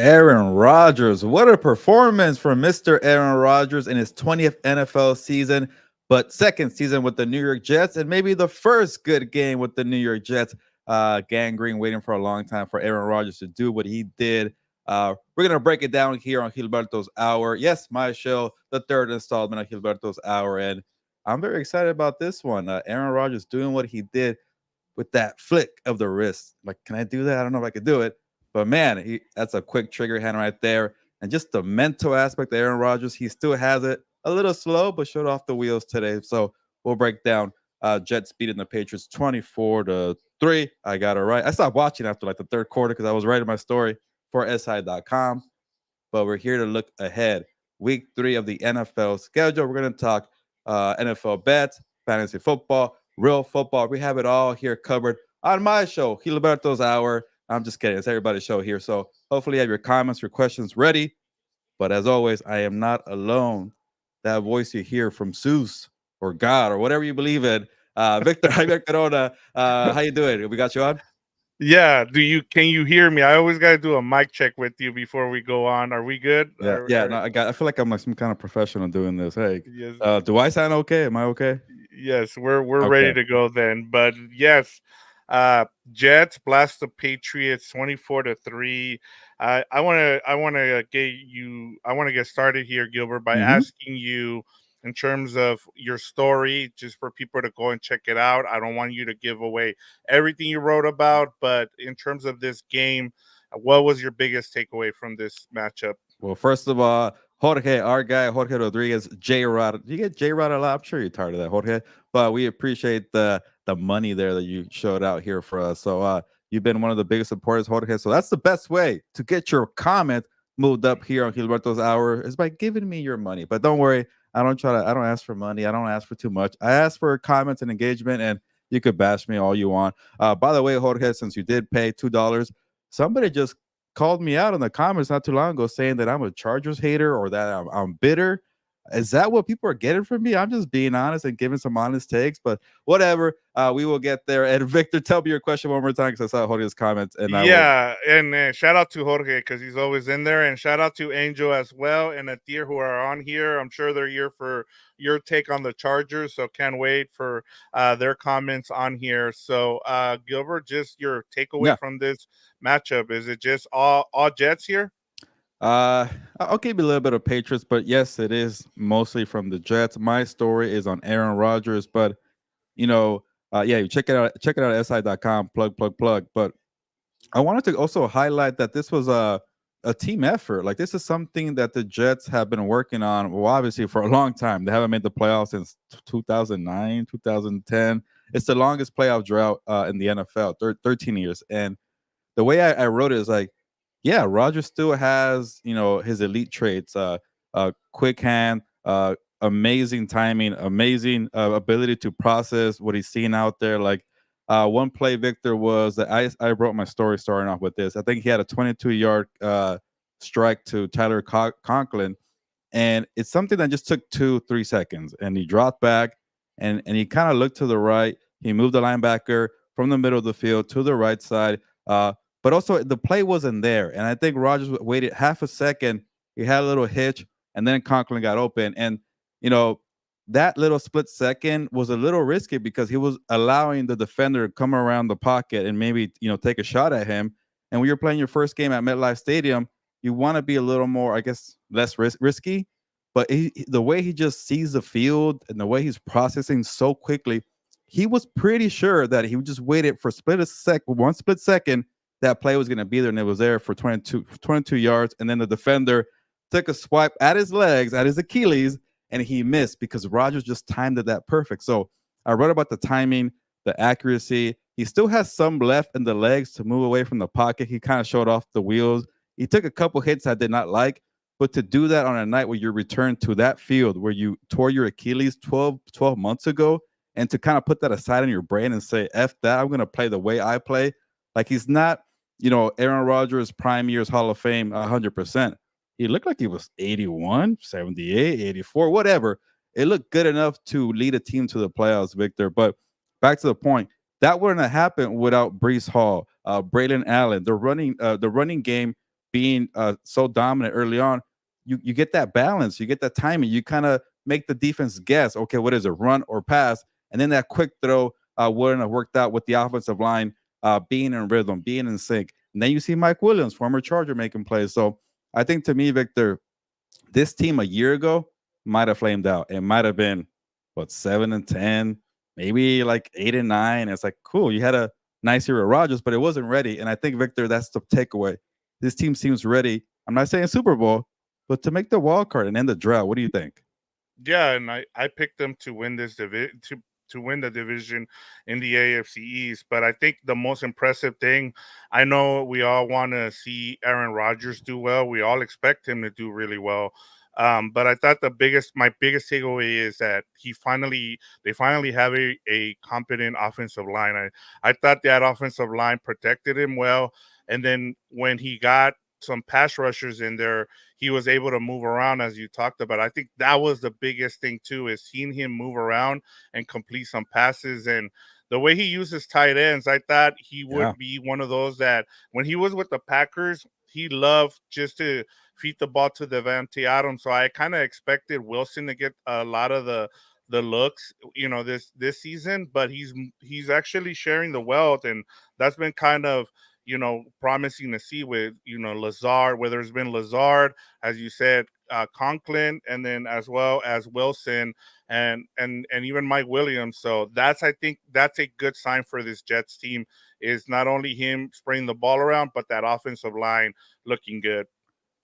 Aaron Rodgers. What a performance from Mr. Aaron Rodgers in his 20th NFL season, but second season with the New York Jets, and maybe the first good game with the New York Jets. Gangrene waiting for a long time for Aaron Rodgers to do what he did. We're going to break it down here on Gilberto's Hour. Yes, my show, the third installment of Gilberto's Hour. And I'm very excited about this one. Aaron Rodgers doing what he did with that flick of the wrist. Like, can I do that? I don't know if I could do it. But man, that's a quick trigger hand right there. And just the mental aspect of Aaron Rodgers, he still has it a little slow, but showed off the wheels today. So we'll break down Jets beating the Patriots 24-3. I got it right. I stopped watching after like the third quarter because I was writing my story for SI.com. But we're here to look ahead. Week 3 of the NFL schedule. We're going to talk NFL bets, fantasy football, real football. We have it all here covered on my show, Gilberto's Hour. I'm just kidding. It's everybody's show here. So hopefully you have your comments, your questions ready. But as always, I am not alone. That voice you hear from Zeus or God or whatever you believe in. Victor Corona, how you doing? We got you on? Yeah, can you hear me? I always got to do a mic check with you before we go on. Are we good? Yeah. No, I feel like I'm like some kind of professional doing this. Hey, Yes. do I sound okay? Am I okay? Yes, we're ready Okay. to go then. But yes, Jets blast the Patriots 24-3. I want to get started here, Gilbert, by Mm-hmm. asking you in terms of your story, just for people to go and check it out. I don't want you to give away everything you wrote about, but in terms of this game, what was your biggest takeaway from this matchup? Well, first of all, Jorge, our guy, Jorge Rodriguez, J Rod. You get J Rod a lot. I'm sure you're tired of that, Jorge. But we appreciate the money there that you showed out here for us. So you've been one of the biggest supporters, Jorge. So that's the best way to get your comment moved up here on Gilberto's Hour is by giving me your money. But don't worry, I don't ask for money. I don't ask for too much. I ask for comments and engagement, and you could bash me all you want. By the way, Jorge, since you did pay $2, somebody just called me out in the comments not too long ago saying that I'm a Chargers hater or that I'm bitter. Is that what people are getting from me? I'm just being honest and giving some honest takes, but whatever. We will get there. And Victor, tell me your question one more time because I saw Jorge's comments, and I will. Yeah, and shout out to Jorge because he's always in there, and shout out to Angel as well and Atir who are on here. I'm sure they're here for your take on the Chargers, so can't wait for their comments on here. So, Gilbert, just your takeaway Yeah. from this matchup: is it just all Jets here? Uh, I'll give you a little bit of Patriots, but yes, it is mostly from the Jets. My story is on Aaron Rodgers, but you know, yeah, you check it out. Check it out at si.com. Plug, plug, plug. But I wanted to also highlight that this was a team effort. Like this is something that the Jets have been working on. Well, obviously for a long time. They haven't made the playoffs since 2009, 2010. It's the longest playoff drought in the NFL, 13 years. And the way I wrote it is like, yeah, Roger still has his elite traits, quick hand, amazing timing, amazing ability to process what he's seeing out there. Like one play, Victor, was that I wrote my story starting off with this. I think he had a 22-yard strike to Tyler Conklin, and it's something that just took 2-3 seconds, and he dropped back and he kind of looked to the right. He moved the linebacker from the middle of the field to the right side. But also the play wasn't there. And I think Rogers waited half a second. He had a little hitch, and then Conklin got open. And, you know, that little split second was a little risky because he was allowing the defender to come around the pocket and maybe, take a shot at him. And when you're playing your first game at MetLife Stadium, you want to be a little more, I guess, less risky. But the way he just sees the field and the way he's processing so quickly, he was pretty sure that he just waited for one split second that play was going to be there, and it was there for 22 yards. And then the defender took a swipe at his legs, at his Achilles, and he missed because Rodgers just timed it that perfect. So I wrote about the timing, the accuracy. He still has some left in the legs to move away from the pocket. He kind of showed off the wheels. He took a couple hits I did not like, but to do that on a night where you return to that field where you tore your Achilles 12 months ago, and to kind of put that aside in your brain and say, F that, I'm going to play the way I play. Like he's not, Aaron Rodgers prime years Hall of Fame 100%. He looked like he was 81, 78, 84, whatever. It looked good enough to lead a team to the playoffs, Victor. But back to the point, that wouldn't have happened without Brees Hall, Braylon Allen. The running game being so dominant early on, you get that balance, you get that timing, you kind of make the defense guess, okay, what is it, run or pass, and then that quick throw wouldn't have worked out with the offensive line being in rhythm, being in sync. And then you see Mike Williams, former Charger, making plays. So I think to me, Victor, this team a year ago might have flamed out. It might have been what 7-10, maybe like 8-9. It's like cool. You had a nice year with Rodgers, but it wasn't ready. And I think Victor, that's the takeaway. This team seems ready. I'm not saying Super Bowl, but to make the wild card and end the drought. What do you think? Yeah, and I picked them to win this division to win the division in the AFC East. But I think the most impressive thing, I know we all want to see Aaron Rodgers do well. We all expect him to do really well. But I thought my biggest takeaway is that they finally have a competent offensive line. I thought that offensive line protected him well, and then when he got some pass rushers in there, he was able to move around as you talked about. I think that was the biggest thing too, is seeing him move around and complete some passes. And the way he uses tight ends, I thought he Yeah. would be one of those that when he was with the Packers, he loved just to feed the ball to Devante Adams. So I kind of expected Wilson to get a lot of the looks, this season, but he's actually sharing the wealth, and that's been kind of promising to see with Lazard, whether it's been Lazard, as you said, Conklin, and then as well as Wilson and even Mike Williams. So I think that's a good sign for this Jets team, is not only him spraying the ball around, but that offensive line looking good.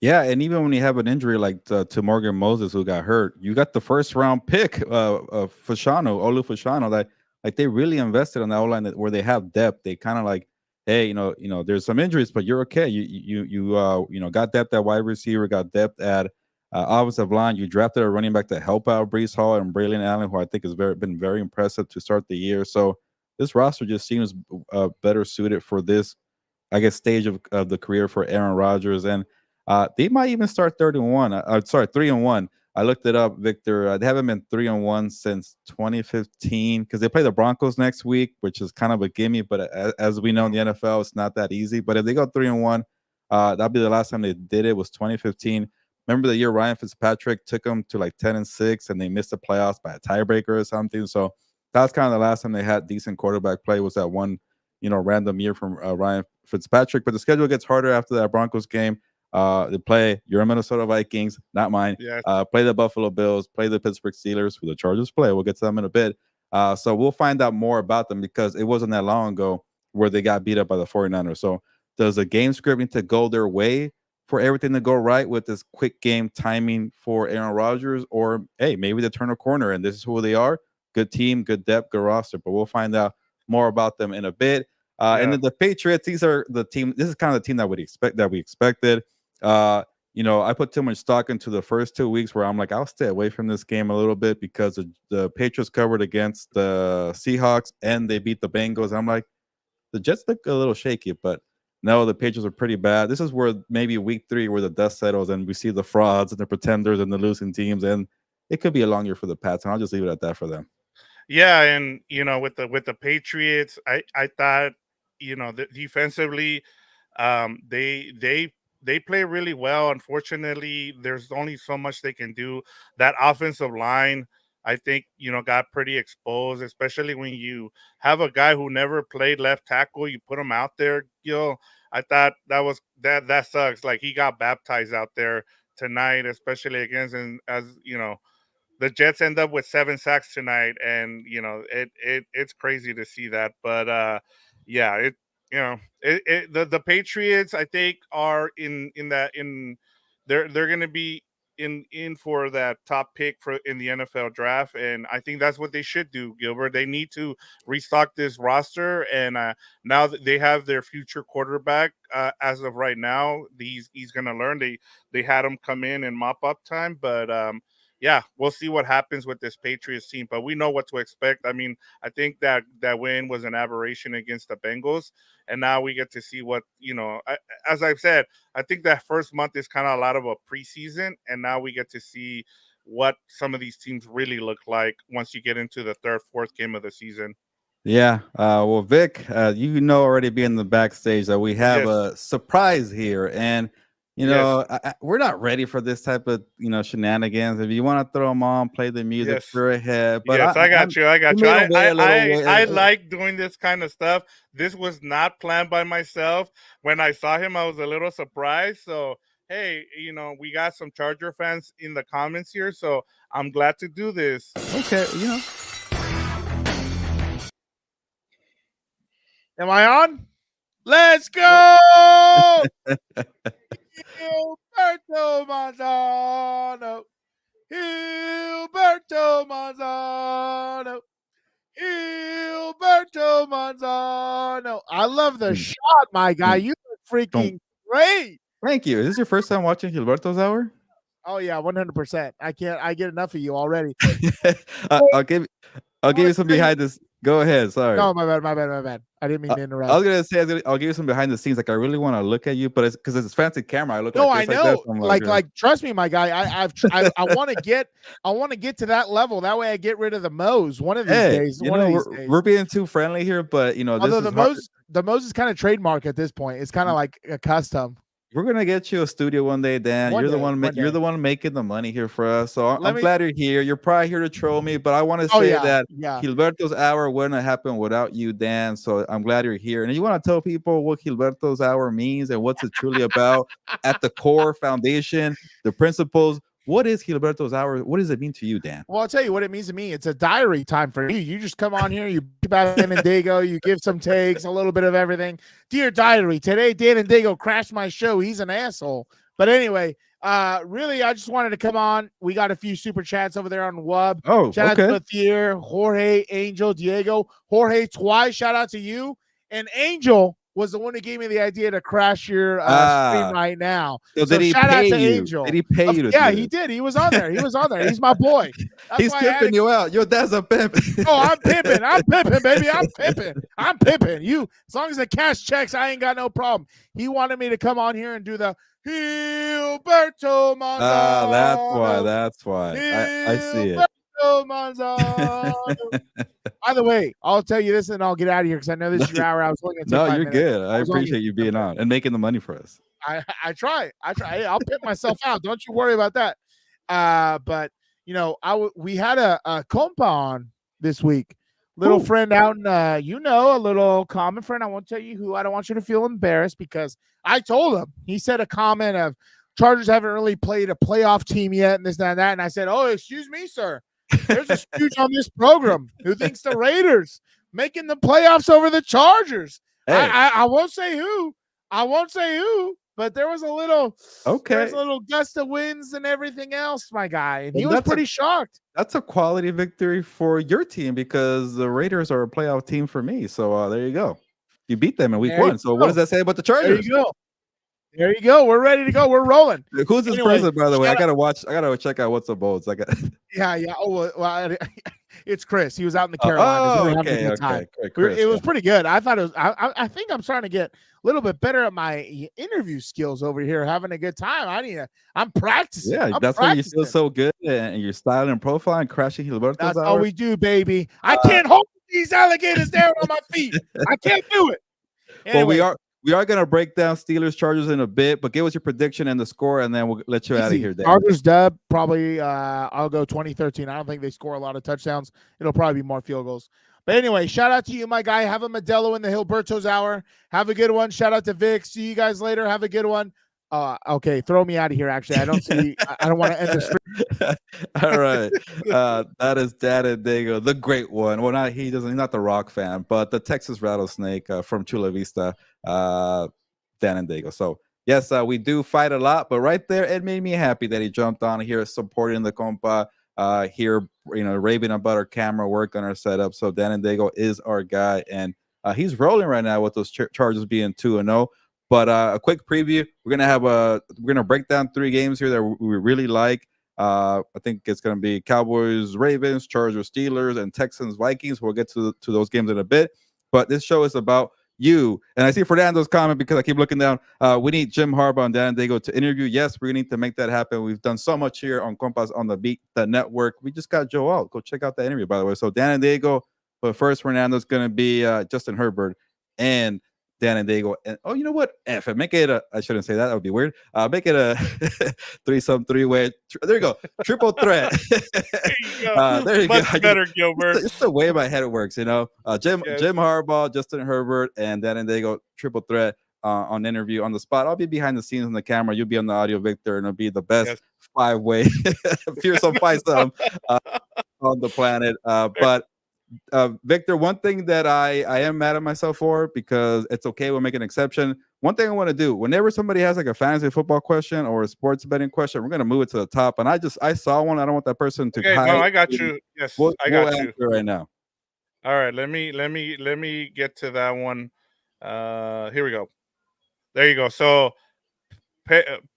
Yeah, and even when you have an injury like to Morgan Moses who got hurt, you got the first round pick of Fashano, Olu Fashano, that like they really invested on that O line where they have depth. They kind of like, hey, there's some injuries, but you're okay. You got depth at wide receiver, got depth at offensive line. You drafted a running back to help out Brees Hall and Braylon Allen, who I think has been very impressive to start the year. So this roster just seems better suited for this, I guess, stage of the career for Aaron Rodgers. And they might even start 31. Sorry, 3-1. I looked it up, Victor. They haven't been 3-1 since 2015 because they play the Broncos next week, which is kind of a gimme. But as we know in the NFL, it's not that easy. But if they go 3-1, that'll be the last time they did it. Was 2015. Remember the year Ryan Fitzpatrick took them to like 10-6, and they missed the playoffs by a tiebreaker or something. So that's kind of the last time they had decent quarterback play. Was that one, random year from Ryan Fitzpatrick? But the schedule gets harder after that Broncos game. They play your Minnesota Vikings, not mine. Yeah. Play the Buffalo Bills, play the Pittsburgh Steelers, who the Chargers play. We'll get to them in a bit. So we'll find out more about them because it wasn't that long ago where they got beat up by the 49ers. So does the game script need to go their way for everything to go right with this quick game timing for Aaron Rodgers? Or, hey, maybe they turn a corner and this is who they are. Good team, good depth, good roster. But we'll find out more about them in a bit. And Yeah. then the Patriots, these are the team. This is kind of the team that we expected. Uh, I put too much stock into the first 2 weeks where I'm like, I'll stay away from this game a little bit because the Patriots covered against the Seahawks and they beat the Bengals. I'm like, the Jets look a little shaky, but no, the Patriots are pretty bad. This is where maybe week 3 where the dust settles and we see the frauds and the pretenders and the losing teams, and it could be a long year for the Pats. And I'll just leave it at that for them. Yeah, and with the Patriots, I thought, defensively, they play really well. Unfortunately, there's only so much they can do. That offensive line, I think, got pretty exposed, especially when you have a guy who never played left tackle. You put him out there, I thought that sucks. Like he got baptized out there tonight, especially against, and as the Jets end up with 7 sacks tonight, and it's crazy to see that. But yeah, the Patriots, I think, are in they're going to be in for that top pick for in the NFL draft, and I think that's what they should do, Gilbert. They need to restock this roster, and now that they have their future quarterback, as of right now, he's going to learn. They had him come in and mop up time, but yeah, we'll see what happens with this Patriots team, but we know what to expect. I mean, I think that win was an aberration against the Bengals, and now we get to see what as I've said, I think that first month is kind of a lot of a preseason, and now we get to see what some of these teams really look like once you get into the third, fourth game of the season. Yeah. Well, Vic, already being in the backstage that we have Yes. a surprise here. And Yes. we're not ready for this type of shenanigans. If you want to throw them on, play the music, Yes. go ahead. But Yes, I got I'm you. I we got you. made them wait a little way. I like doing this kind of stuff. This was not planned by myself. When I saw him, I was a little surprised. So, hey, we got some Charger fans in the comments here. So I'm glad to do this. Okay, Am I on? Let's go! Gilberto Manzano. Heelberto Manzano. Heelberto Manzano. I love the shot, my guy. You look freaking great. Thank you. Is this your first time watching Gilberto's Hour? Oh yeah, 100%. I get enough of you already. I'll give you some behind this. Go ahead. Sorry. No, my bad. I didn't mean to interrupt. I was gonna say I'll give you some behind the scenes. Like I really want to look at you, but it's because it's fancy camera. I look. No, like I this, know. like Like, trust me, my guy. I want to get to that level. That way, I get rid of the Mo's one of these days. We're being too friendly here, but although the Mo's is kind of trademark at this point. It's kind of like a custom. We're gonna get you a studio one day, Dan. You're the one making the money here for us. So I'm glad you're here. You're probably here to troll me, but I want to say that Gilberto's Hour wouldn't happen without you, Dan. So I'm glad you're here. And you want to tell people what Gilberto's Hour means and what's it truly about at the core foundation, the principles. What is Heelberto's Hour? What does it mean to you, Dan? Well, I'll tell you what it means to me. It's a diary time for you. You just come on here, you keep out Dan and Dago, you give some takes, a little bit of everything. Dear diary, today Dan and Dago crashed my show. He's an asshole. But anyway, really, I just wanted to come on. We got a few super chats over there on Wub. Oh, shout out to Thier, Jorge, Angel, Diego. Jorge, twice shout out to you. And Angel was the one who gave me the idea to crash your stream right now. So did he shout out to you? Angel. Did he pay you? Yeah, he did. He was on there. He's my boy. That's He's pimping you out. Your dad's a pimp. Oh, I'm pimping, baby. I'm pimping. You, as long as the cash checks, I ain't got no problem. He wanted me to come on here and do the Heelberto Manzano. That's why. I see it. By the way, I'll tell you this and I'll get out of here because I know this is your hour. I was looking at No, you're good. I appreciate you being on and making the money for us. I try. I'll pimp myself out. Don't you worry about that. But we had a compa on this week. Little friend out in a little common friend. I won't tell you who. I don't want you to feel embarrassed because I told him. He said a comment of Chargers haven't really played a playoff team yet and this and that. And I said, oh, excuse me, sir. There's a Stooge on this program who thinks the Raiders making the playoffs over the Chargers. Hey. I won't say who. But there was a little gust of winds and everything else, my guy. And he was pretty shocked. That's a quality victory for your team because the Raiders are a playoff team for me. So there you go. You beat them in week 1. So what does that say about the Chargers? There you go. We're ready to go. We're rolling. Who's this person, by the way? I gotta check out what's the boats. Yeah. Oh well, it's Chris. He was out in the Carolinas. Okay. Chris, it was pretty good. I thought it was. I think I'm starting to get a little bit better at my interview skills over here. Having a good time. I'm practicing. Yeah, that's why you feel so good and your style and profile and crashing Heelberto's That's all we do, baby. I can't hold these alligators down on my feet. I can't do it. Anyway. Well, we are going to break down Steelers Chargers in a bit, but give us your prediction and the score, and then we'll let you out of here. Dan. Chargers dub, probably I'll go 2013. I don't think they score a lot of touchdowns. It'll probably be more field goals. But anyway, shout out to you, my guy. Have a Modelo in the Heelberto's Hour. Have a good one. Shout out to Vic. See you guys later. Have a good one. Okay, throw me out of here, actually. I don't want to end the stream. All right. That is Dan and Dago, the great one. Well, he's not the Rock fan, but the Texas Rattlesnake from Chula Vista, Dan and Dago. So, yes, we do fight a lot, but right there, it made me happy that he jumped on here supporting the compa here, raving about our camera work on our setup. So, Dan and Dago is our guy, and he's rolling right now with those Chargers being 2-0. But a quick preview, we're gonna break down 3 games here that we really like. I think it's gonna be Cowboys, Ravens, Chargers, Steelers, and Texans, Vikings. We'll get to those games in a bit. But this show is about you. And I see Fernando's comment because I keep looking down. We need Jim Harbaugh and Dan Dago to interview. Yes, we need to make that happen. We've done so much here on Compas on the Beat, the network. We just got Joe out. Go check out that interview, by the way. So Dan and Dago. But first, Fernando's gonna be Justin Herbert and Dan and Diego. And oh, you know what? F it. Make it a. I shouldn't say that. That would be weird. Make it a threesome, three-way. There you go. Triple threat. There you go. There you go. Much better, Gilbert. It's the way my head works, you know. Jim Yes. Harbaugh, Justin Herbert, and Dan and Diego triple threat on interview on the spot. I'll be behind the scenes on the camera. You'll be on the audio, Victor, and it'll be the best Yes. five-way fearsome fivesome on the planet. But Victor, one thing that I am mad at myself for, because it's okay, we'll make an exception. One thing I want to do, whenever somebody has like a fantasy football question or a sports betting question, we're gonna move it to the top. And I saw one. I don't want that person to Okay, hide. no, I got you. Yes, I We'll got you. answer right now. All right, let me get to that one. Here we go. There you go. So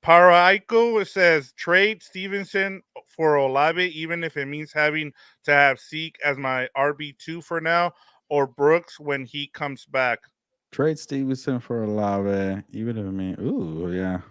Paraiko says trade Stevenson for Olave, even if it means having to have Zeke as my RB2 for now, or Brooks when he comes back. Trade Stevenson for Olave, even if I mean, ooh, yeah.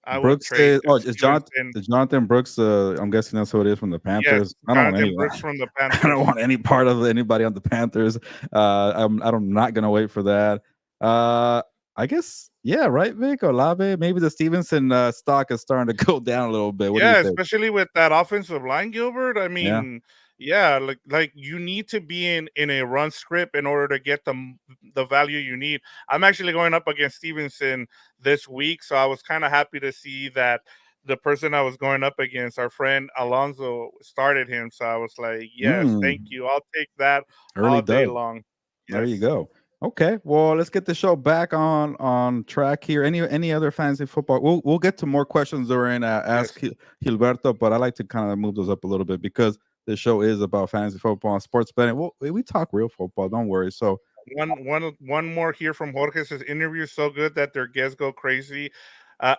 I would Brooks trade is it's Stevenson. Jonathan Brooks. I'm guessing that's who it is from the Yes, Panthers. I don't want Jonathan any. Brooks from the I don't Panthers. want any part of anybody on the Panthers. I'm not gonna wait for that. I guess yeah, right, Vic Olave. Maybe the Stevenson stock is starting to go down a little bit. What do you Yeah, think? especially with that offensive line, Gilbert. I Yeah. mean, yeah, like you need to be in a run script in order to get the value you need. I'm actually going up against Stevenson this week, so I was kind of happy to see that the person I was going up against, our friend Alonso, started him. So I was like, yes, thank you. I'll take that Early all day dub. long. There you Yes. go. Okay, well, let's get the show back on track here. Any other fantasy football? We'll get to more questions during Yes. Ask Gilberto, but I like to kind of move those up a little bit because the show is about fantasy football and sports betting. We talk real football. Don't worry. So One more here from Jorge says interview so good that their guests go crazy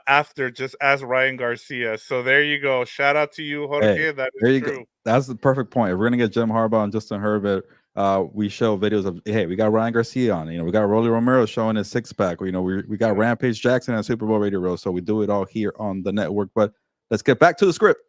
after. Just ask Ryan Garcia. So there you go. Shout out to you, hey, Jorge. That is there you go. true. That's the perfect point. If we're gonna get Jim Harbaugh and Justin Herbert, we show videos of hey, we got Ryan Garcia on. You know, we got Rolly Romero showing his six pack. You know, we got Yeah. Rampage Jackson and Super Bowl Radio Row. So we do it all here on the network. But let's get back to the script.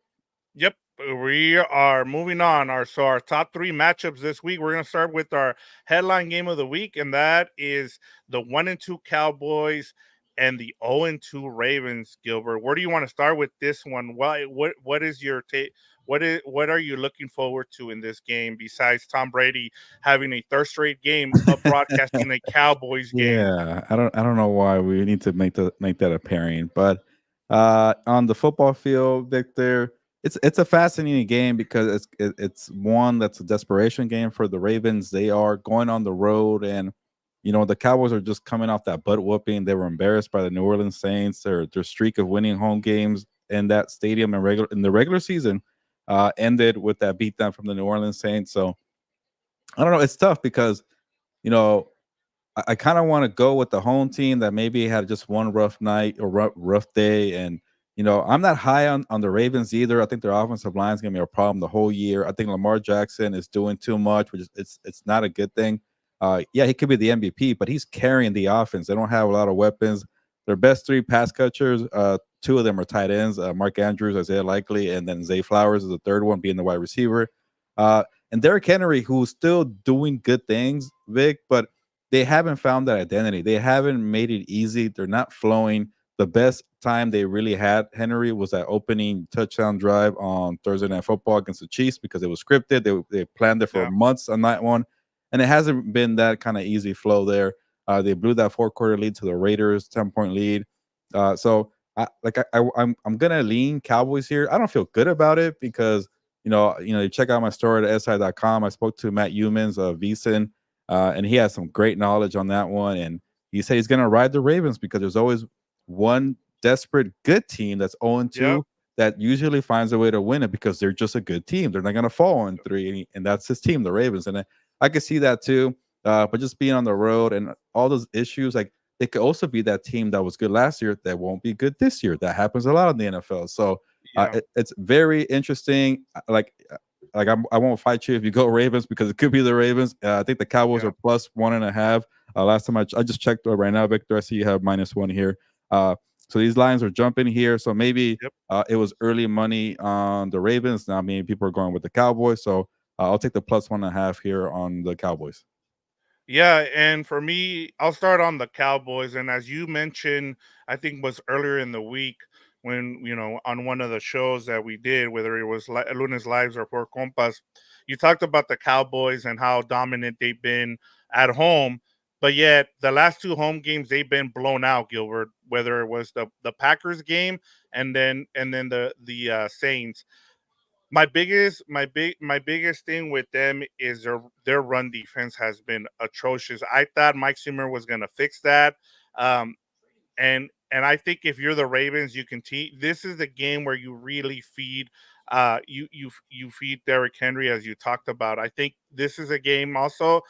Yep, we are moving on. Our top three matchups this week. We're gonna start with our headline game of the week, and that is the 1-2 Cowboys and the 0-2 Ravens. Gilbert, where do you want to start with this one? What is your take? What are you looking forward to in this game besides Tom Brady having a third straight game of broadcasting a Cowboys game? Yeah, I don't know why we need to make that a pairing, but on the football field, Victor, it's a fascinating game because it's one that's a desperation game for the Ravens. They are going on the road, and you know the Cowboys are just coming off that butt whooping. They were embarrassed by the New Orleans Saints. Their streak of winning home games in that stadium in the regular season ended with that beatdown from the New Orleans Saints. So I don't know. It's tough because you know I kind of want to go with the home team that maybe had just one rough night or rough day. And, you know, I'm not high on the Ravens either. I think their offensive line is going to be a problem the whole year. I think Lamar Jackson is doing too much, which is it's not a good thing. Yeah, he could be the MVP, but he's carrying the offense. They don't have a lot of weapons. Their best three pass catchers, two of them are tight ends, Mark Andrews, Isaiah Likely, and then Zay Flowers is the third one being the wide receiver. And Derrick Henry, who's still doing good things, Vic, but they haven't found that identity. They haven't made it easy. They're not flowing. The best time they really had Henry was that opening touchdown drive on Thursday Night Football against the Chiefs because it was scripted. They planned it for Yeah, months on that one, and it hasn't been that kind of easy flow there. They blew that four-quarter lead to the Raiders, 10-point lead. So I'm gonna lean Cowboys here. I don't feel good about it because you check out my story at si.com. I spoke to Matt Humans of VSiN. And he has some great knowledge on that one. And he said he's going to ride the Ravens because there's always one desperate good team that's yeah, 0-2 that usually finds a way to win it because they're just a good team. They're not going to fall on three, and that's his team, the Ravens. And I could see that too. But just being on the road and all those issues, like it could also be that team that was good last year that won't be good this year. That happens a lot in the NFL. So yeah, it's very interesting. I won't fight you if you go Ravens because it could be the Ravens. I think the Cowboys yeah. are plus 1.5. Last time I just checked right now, Victor. I see you have -1 here. So these lines are jumping here. So maybe Yep. it was early money on the Ravens. Now maybe people are going with the Cowboys. So I'll take the plus 1.5 here on the Cowboys. Yeah, and for me, I'll start on the Cowboys. And as you mentioned, I think was earlier in the week when on one of the shows that we did, whether it was Lunes Lives or Four Compas, you talked about the Cowboys and how dominant they've been at home. But yet, the last two home games they've been blown out, Gilbert. Whether it was the Packers game and then the Saints. My biggest thing with them is their run defense has been atrocious. I thought Mike Zimmer was going to fix that. Um, and I think if you're the Ravens, you can this is the game where you really feed you feed Derrick Henry, as you talked about. I think this is a game also.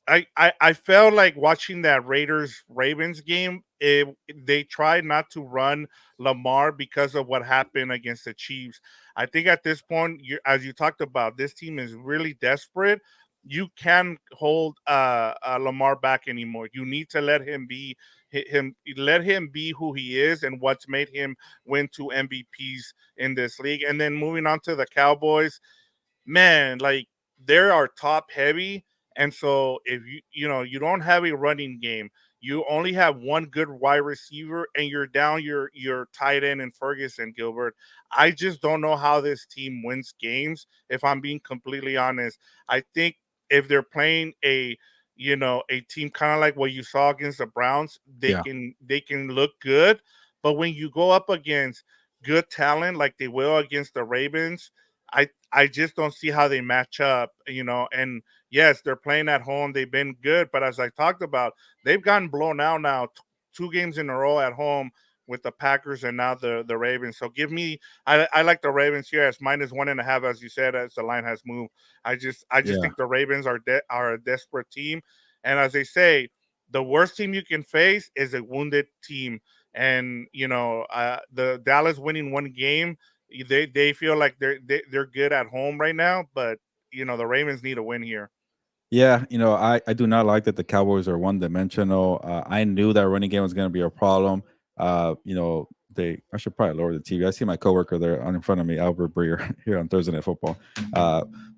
I felt like watching that Raiders Ravens game. They tried not to run Lamar because of what happened against the Chiefs. I think at this point, as you talked about, this team is really desperate. You can't hold Lamar back anymore. You need to let him be who he is and what's made him win two MVPs in this league. And then moving on to the Cowboys, man, like they are top heavy. And so if you don't have a running game, you only have one good wide receiver and you're down your tight end in Ferguson, Gilbert. I just don't know how this team wins games, if I'm being completely honest. I think if they're playing a team kind of like what you saw against the Browns, they Yeah. can look good. But when you go up against good talent like they will against the Ravens, I just don't see how they match up. And yes, they're playing at home. They've been good, but as I talked about, they've gotten blown out now, two games in a row at home with the Packers and now the Ravens. So give me, I like the Ravens here as -1.5, as you said, as the line has moved. I just Yeah. think the Ravens are a desperate team, and as they say, the worst team you can face is a wounded team. And the Dallas winning one game, they feel like they're good at home right now, but the Ravens need a win here. Yeah, I do not like that the Cowboys are one dimensional. I knew that running game was going to be a problem. I should probably lower the TV. I see my coworker there on in front of me, Albert Breer, here on Thursday Night Football.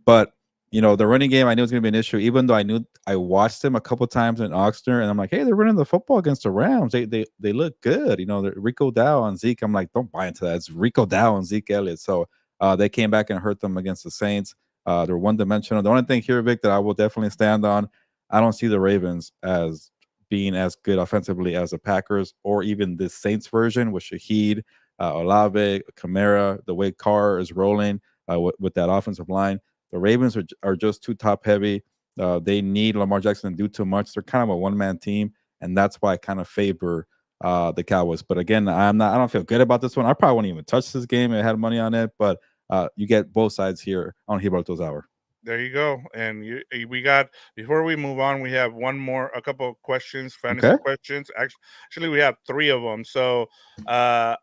But the running game, I knew was going to be an issue. Even though I watched them a couple times in Oxnard, and I'm like, hey, they're running the football against the Rams. They look good. Rico Dow and Zeke. I'm like, don't buy into that. It's Rico Dow and Zeke Elliott. So they came back and hurt them against the Saints. They're one dimensional. The only thing here, Vic, that I will definitely stand on, I don't see the Ravens as being as good offensively as the Packers or even this Saints version with Shaheed, Olave, Kamara, the way Carr is rolling with that offensive line. The Ravens are just too top heavy. They need Lamar Jackson to do too much. They're kind of a one-man team, and that's why I kind of favor the Cowboys. But again, I don't feel good about this one. I probably won't even touch this game. I had money on it, but you get both sides here on Heelberto's Hour. There you go. And we got, before we move on, we have a couple of questions, fantasy Okay. questions. Actually, we have three of them. So, uh,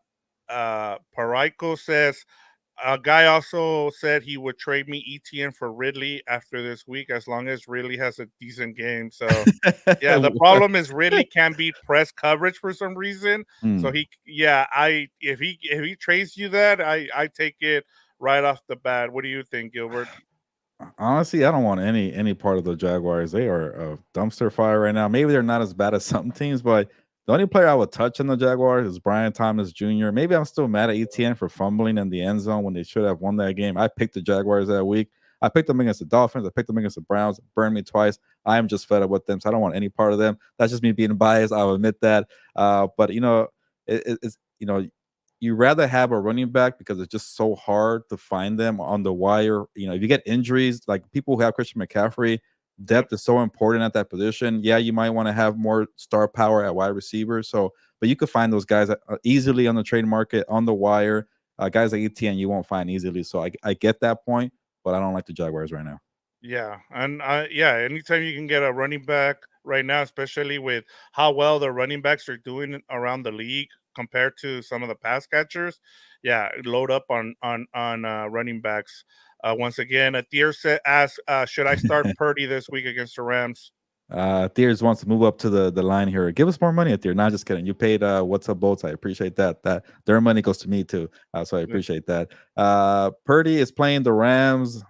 Paraiko says, a guy also said he would trade me ETN for Ridley after this week as long as Ridley has a decent game. So, yeah, the problem is Ridley can't beat press coverage for some reason. So Hmm. if he trades you that, I take it right off the bat. What do you think, Gilbert? Honestly, I don't want any part of the Jaguars. They are a dumpster fire right now. Maybe they're not as bad as some teams, but the only player I would touch in the Jaguars is Brian Thomas Jr. Maybe I'm still mad at ETN for fumbling in the end zone when they should have won that game. I picked the Jaguars that week. I picked them against the Dolphins. I picked them against the Browns. Burned me twice. I am just fed up with them, so I don't want any part of them. That's just me being biased. I'll admit that. But it's you rather have a running back because it's just so hard to find them on the wire. If you get injuries, like people who have Christian McCaffrey, Yep. depth is so important at that position. Yeah, you might want to have more star power at wide receiver. So, but you could find those guys easily on the trade market, on the wire. Guys like ETN, you won't find easily. So I get that point, but I don't like the Jaguars right now. Yeah, and anytime you can get a running back right now, especially with how well the running backs are doing around the league compared to some of the pass catchers, yeah, load up on running backs. Once again, a tier set asks, should I start Purdy this week against the Rams? Thiers wants to move up to the line here. Give us more money at Thier. Not just kidding. You paid what's up boats. I appreciate that. That their money goes to me too. So I Yeah. appreciate that. Purdy is playing the Rams.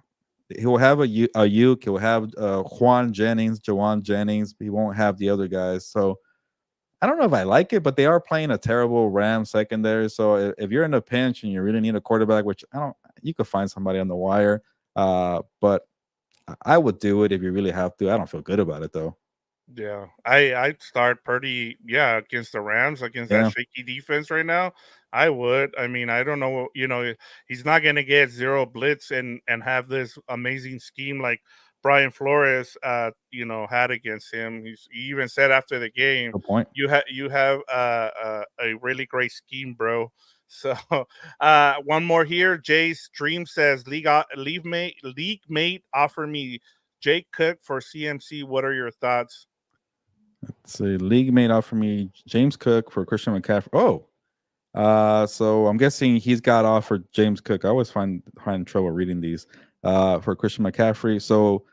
He'll have a Uke. He'll have Juan Jennings, Jawan Jennings. He won't have the other guys. So I don't know if I like it, but they are playing a terrible Rams secondary. So if you're in a pinch and you really need a quarterback, which I don't, you could find somebody on the wire. But I would do it if you really have to. I don't feel good about it though. Yeah, I'd start Purdy, yeah, against the Rams, against that Yeah, shaky defense right now. I would. I mean, I don't know, he's not gonna get zero blitz and have this amazing scheme like Brian Flores, had against him. He even said after the game, good point. you have a really great scheme, bro. So, one more here. Jay's Dream says, league mate, offer me Jake Cook for CMC. What are your thoughts? So league mate offered me James Cook for Christian McCaffrey. Oh, so I'm guessing he's got offered James Cook. I always find trouble reading these. For Christian McCaffrey. So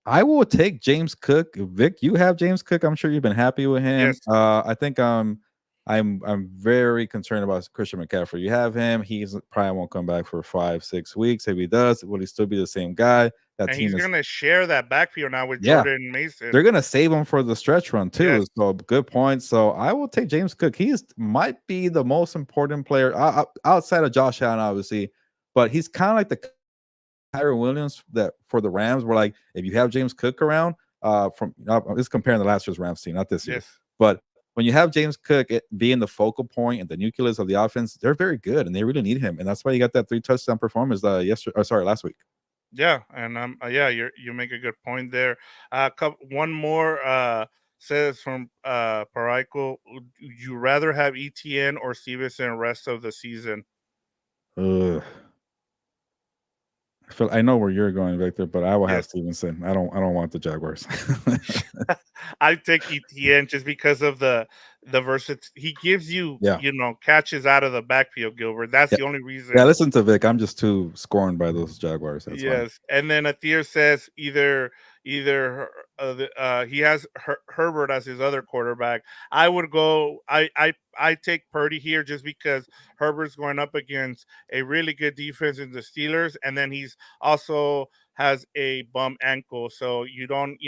I will take James Cook. Vic, you have James Cook. I'm sure you've been happy with him. Yes. I think I'm very concerned about Christian McCaffrey. You have him. He's probably won't come back for 5-6 weeks. If he does, will he still be the same guy? That And team he's is gonna share that backfield now with yeah. Jordan Mason. They're gonna save him for the stretch run too. Yes. So good point. So I will take James Cook. He's might be the most important player outside of Josh Allen, obviously, but he's kind of like the Kyron Williams that for the Rams. Where like if you have James Cook around, from I'm just comparing the last year's Rams team, not this year, Yes. but when you have James Cook being the focal point and the nucleus of the offense, they're very good and they really need him, and that's why you got that 3 touchdown performance last week. Yeah, and yeah, you make a good point there. One more says from Paraico, would you rather have ETN or Stevenson rest of the season? Ugh. I know where you're going, Victor, but I will have Yes. Stevenson. I don't want the Jaguars. I take ETN just because of the versatility he gives you, Yeah. catches out of the backfield, Gilbert. That's Yeah. the only Yeah, reason. listen to Vic. I'm just too scorned by those Jaguars. That's why. Yes, and then Athir says he has Herbert as his other quarterback. I would go. I take Purdy here just because Herbert's going up against a really good defense in the Steelers, and then he's also has a bum ankle, so you don't.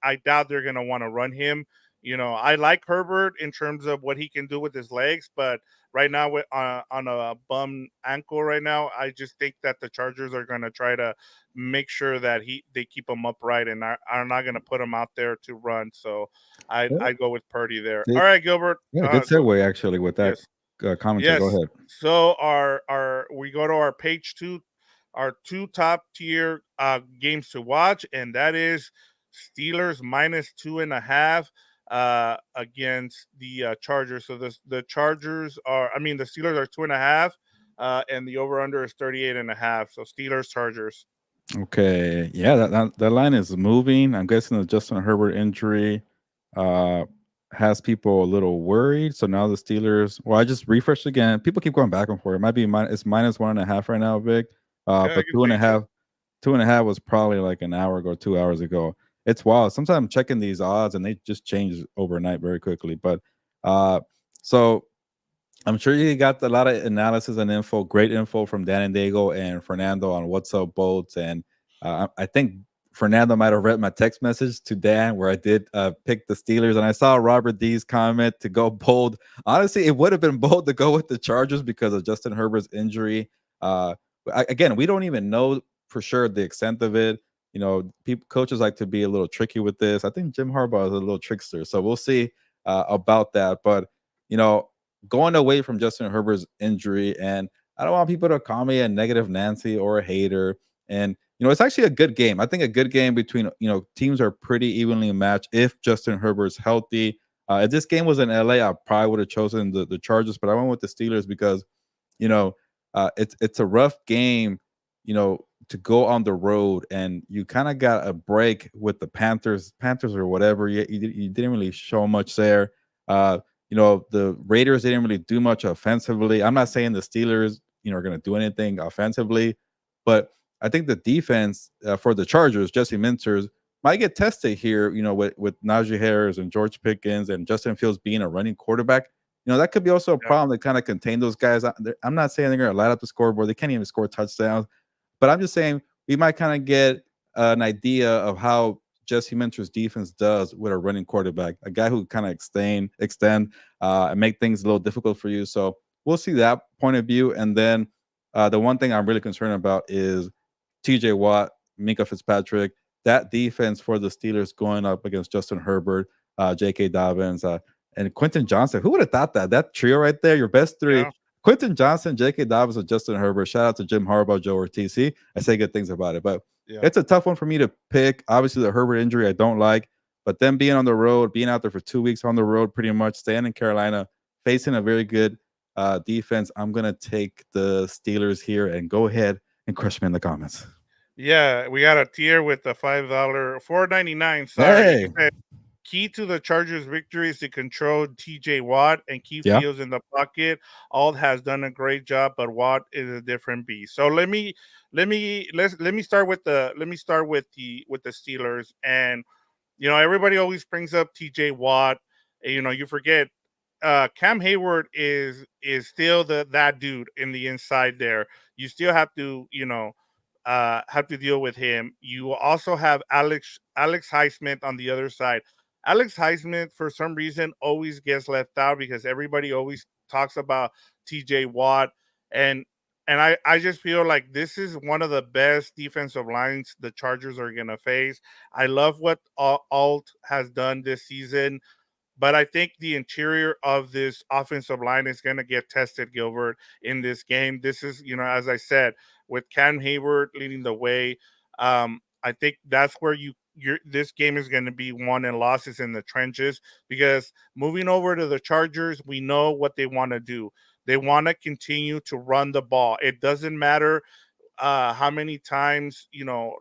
I doubt they're gonna want to run him. I like Herbert in terms of what he can do with his legs, but right now with on a bum ankle right now, I just think that the Chargers are going to try to make sure that they keep him upright and are not going to put him out there to run. So Yeah, I go with Purdy there. All good, right, Gilbert. yeah, good segue actually with that Yes, commentary. Go yes. ahead. So our we go to our page two, our two top tier games to watch, and that is Steelers minus 2.5 against the Chargers. So the Chargers are, I mean, the Steelers are 2.5, and the over under is 38.5. So Steelers Chargers. Okay, yeah, that line is moving. I'm guessing the Justin Herbert injury uh, has people a little worried. So now the Steelers. Well, I just refreshed again. People keep going back and forth. It might be it's -1.5 right now, Vic. Yeah, I But can two and a change it. half, 2.5 was probably like an hour ago, 2 hours ago. It's wild. Sometimes I'm checking these odds and they just change overnight very quickly. But uh, so I'm sure you got a lot of analysis and info, great info from Dan and Diego and Fernando on what's up bolts. And I think Fernando might have read my text message to Dan where I did pick the Steelers. And I saw Robert D's comment to go bold. Honestly, it would have been bold to go with the Chargers because of Justin Herbert's injury. Again, we don't even know for sure the extent of it. People, coaches like to be a little tricky with this. I think Jim Harbaugh is a little trickster. So we'll see about that. But, you know, going away from Justin Herbert's injury, and I don't want people to call me a negative Nancy or a hater. And it's actually a good game. I think a good game between teams are pretty evenly matched if Justin Herbert's healthy. If this game was in LA, I probably would have chosen the Chargers, but I went with the Steelers because you know it's a rough game, to go on the road, and you kind of got a break with the Panthers or whatever. You didn't really show much there. The Raiders didn't really do much offensively. I'm not saying the Steelers, are going to do anything offensively, but I think the defense for the Chargers, Jesse Minters, might get tested here, with Najee Harris and George Pickens and Justin Fields being a running quarterback. That could be also a Yeah. problem to kind of contain those guys. I'm not saying they're going to light up the scoreboard. They can't even score touchdowns, but I'm just saying we might kind of get an idea of how Jesse Minter's defense does with a running quarterback, a guy who kind of extend, and make things a little difficult for you. So we'll see that point of view. And then the one thing I'm really concerned about is TJ Watt, Minka Fitzpatrick, that defense for the Steelers going up against Justin Herbert, J.K. Dobbins, and Quentin Johnson. Who would have thought that? That trio right there, your best three. Yeah. Quentin Johnson, J.K. Dobbins, and Justin Herbert. Shout out to Jim Harbaugh, Joe Ortiz. I say good things about it, but Yeah. it's a tough one for me to pick. Obviously, the Herbert injury I don't like, but them being on the road, being out there for 2 weeks on the road, pretty much staying in Carolina, facing a very good defense, I'm gonna take the Steelers here. And go ahead and crush me in the comments. Yeah, we got a tier with the $5, $4.99. Sorry. He Hey, said, key to the Chargers' victory is to control TJ Watt and keep yeah, Fields in the pocket. Alt has done a great job, but Watt is a different beast. So let me start with the Steelers. And everybody always brings up TJ Watt. You forget Cam Hayward is still that dude in the inside there. You still have to deal with him. You also have Alex Highsmith on the other side. Alex Highsmith, for some reason, always gets left out because everybody always talks about TJ Watt. And and I just feel like this is one of the best defensive lines the Chargers are gonna face. I love what Alt has done this season, but I think the interior of this offensive line is going to get tested, Gilbert, in this game. This is, as I said, with Cam Hayward leading the way. I think that's where this game is going to be won and losses in the trenches, because moving over to the Chargers, we know what they want to do. They want to continue to run the ball. It doesn't matter how many times if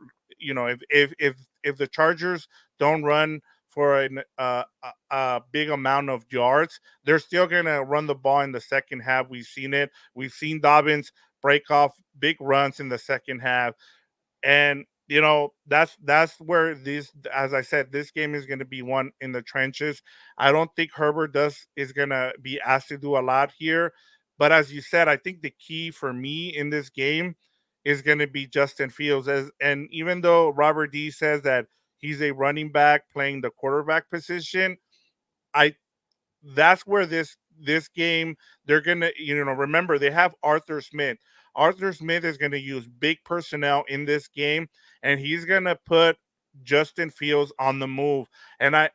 the Chargers don't run for a big amount of yards, they're still gonna run the ball in the second half. We've seen it. We've seen Dobbins break off big runs in the second half. And that's where this, as I said, this game is going to be won in the trenches. I don't think Herbert is going to be asked to do a lot here, but as you said, I think the key for me in this game is going to be Justin Fields. And even though Robert D says that he's a running back playing the quarterback position, I that's where this game, they're gonna, remember, they have Arthur Smith. Arthur Smith is gonna use big personnel in this game, and he's gonna put Justin Fields on the move. And I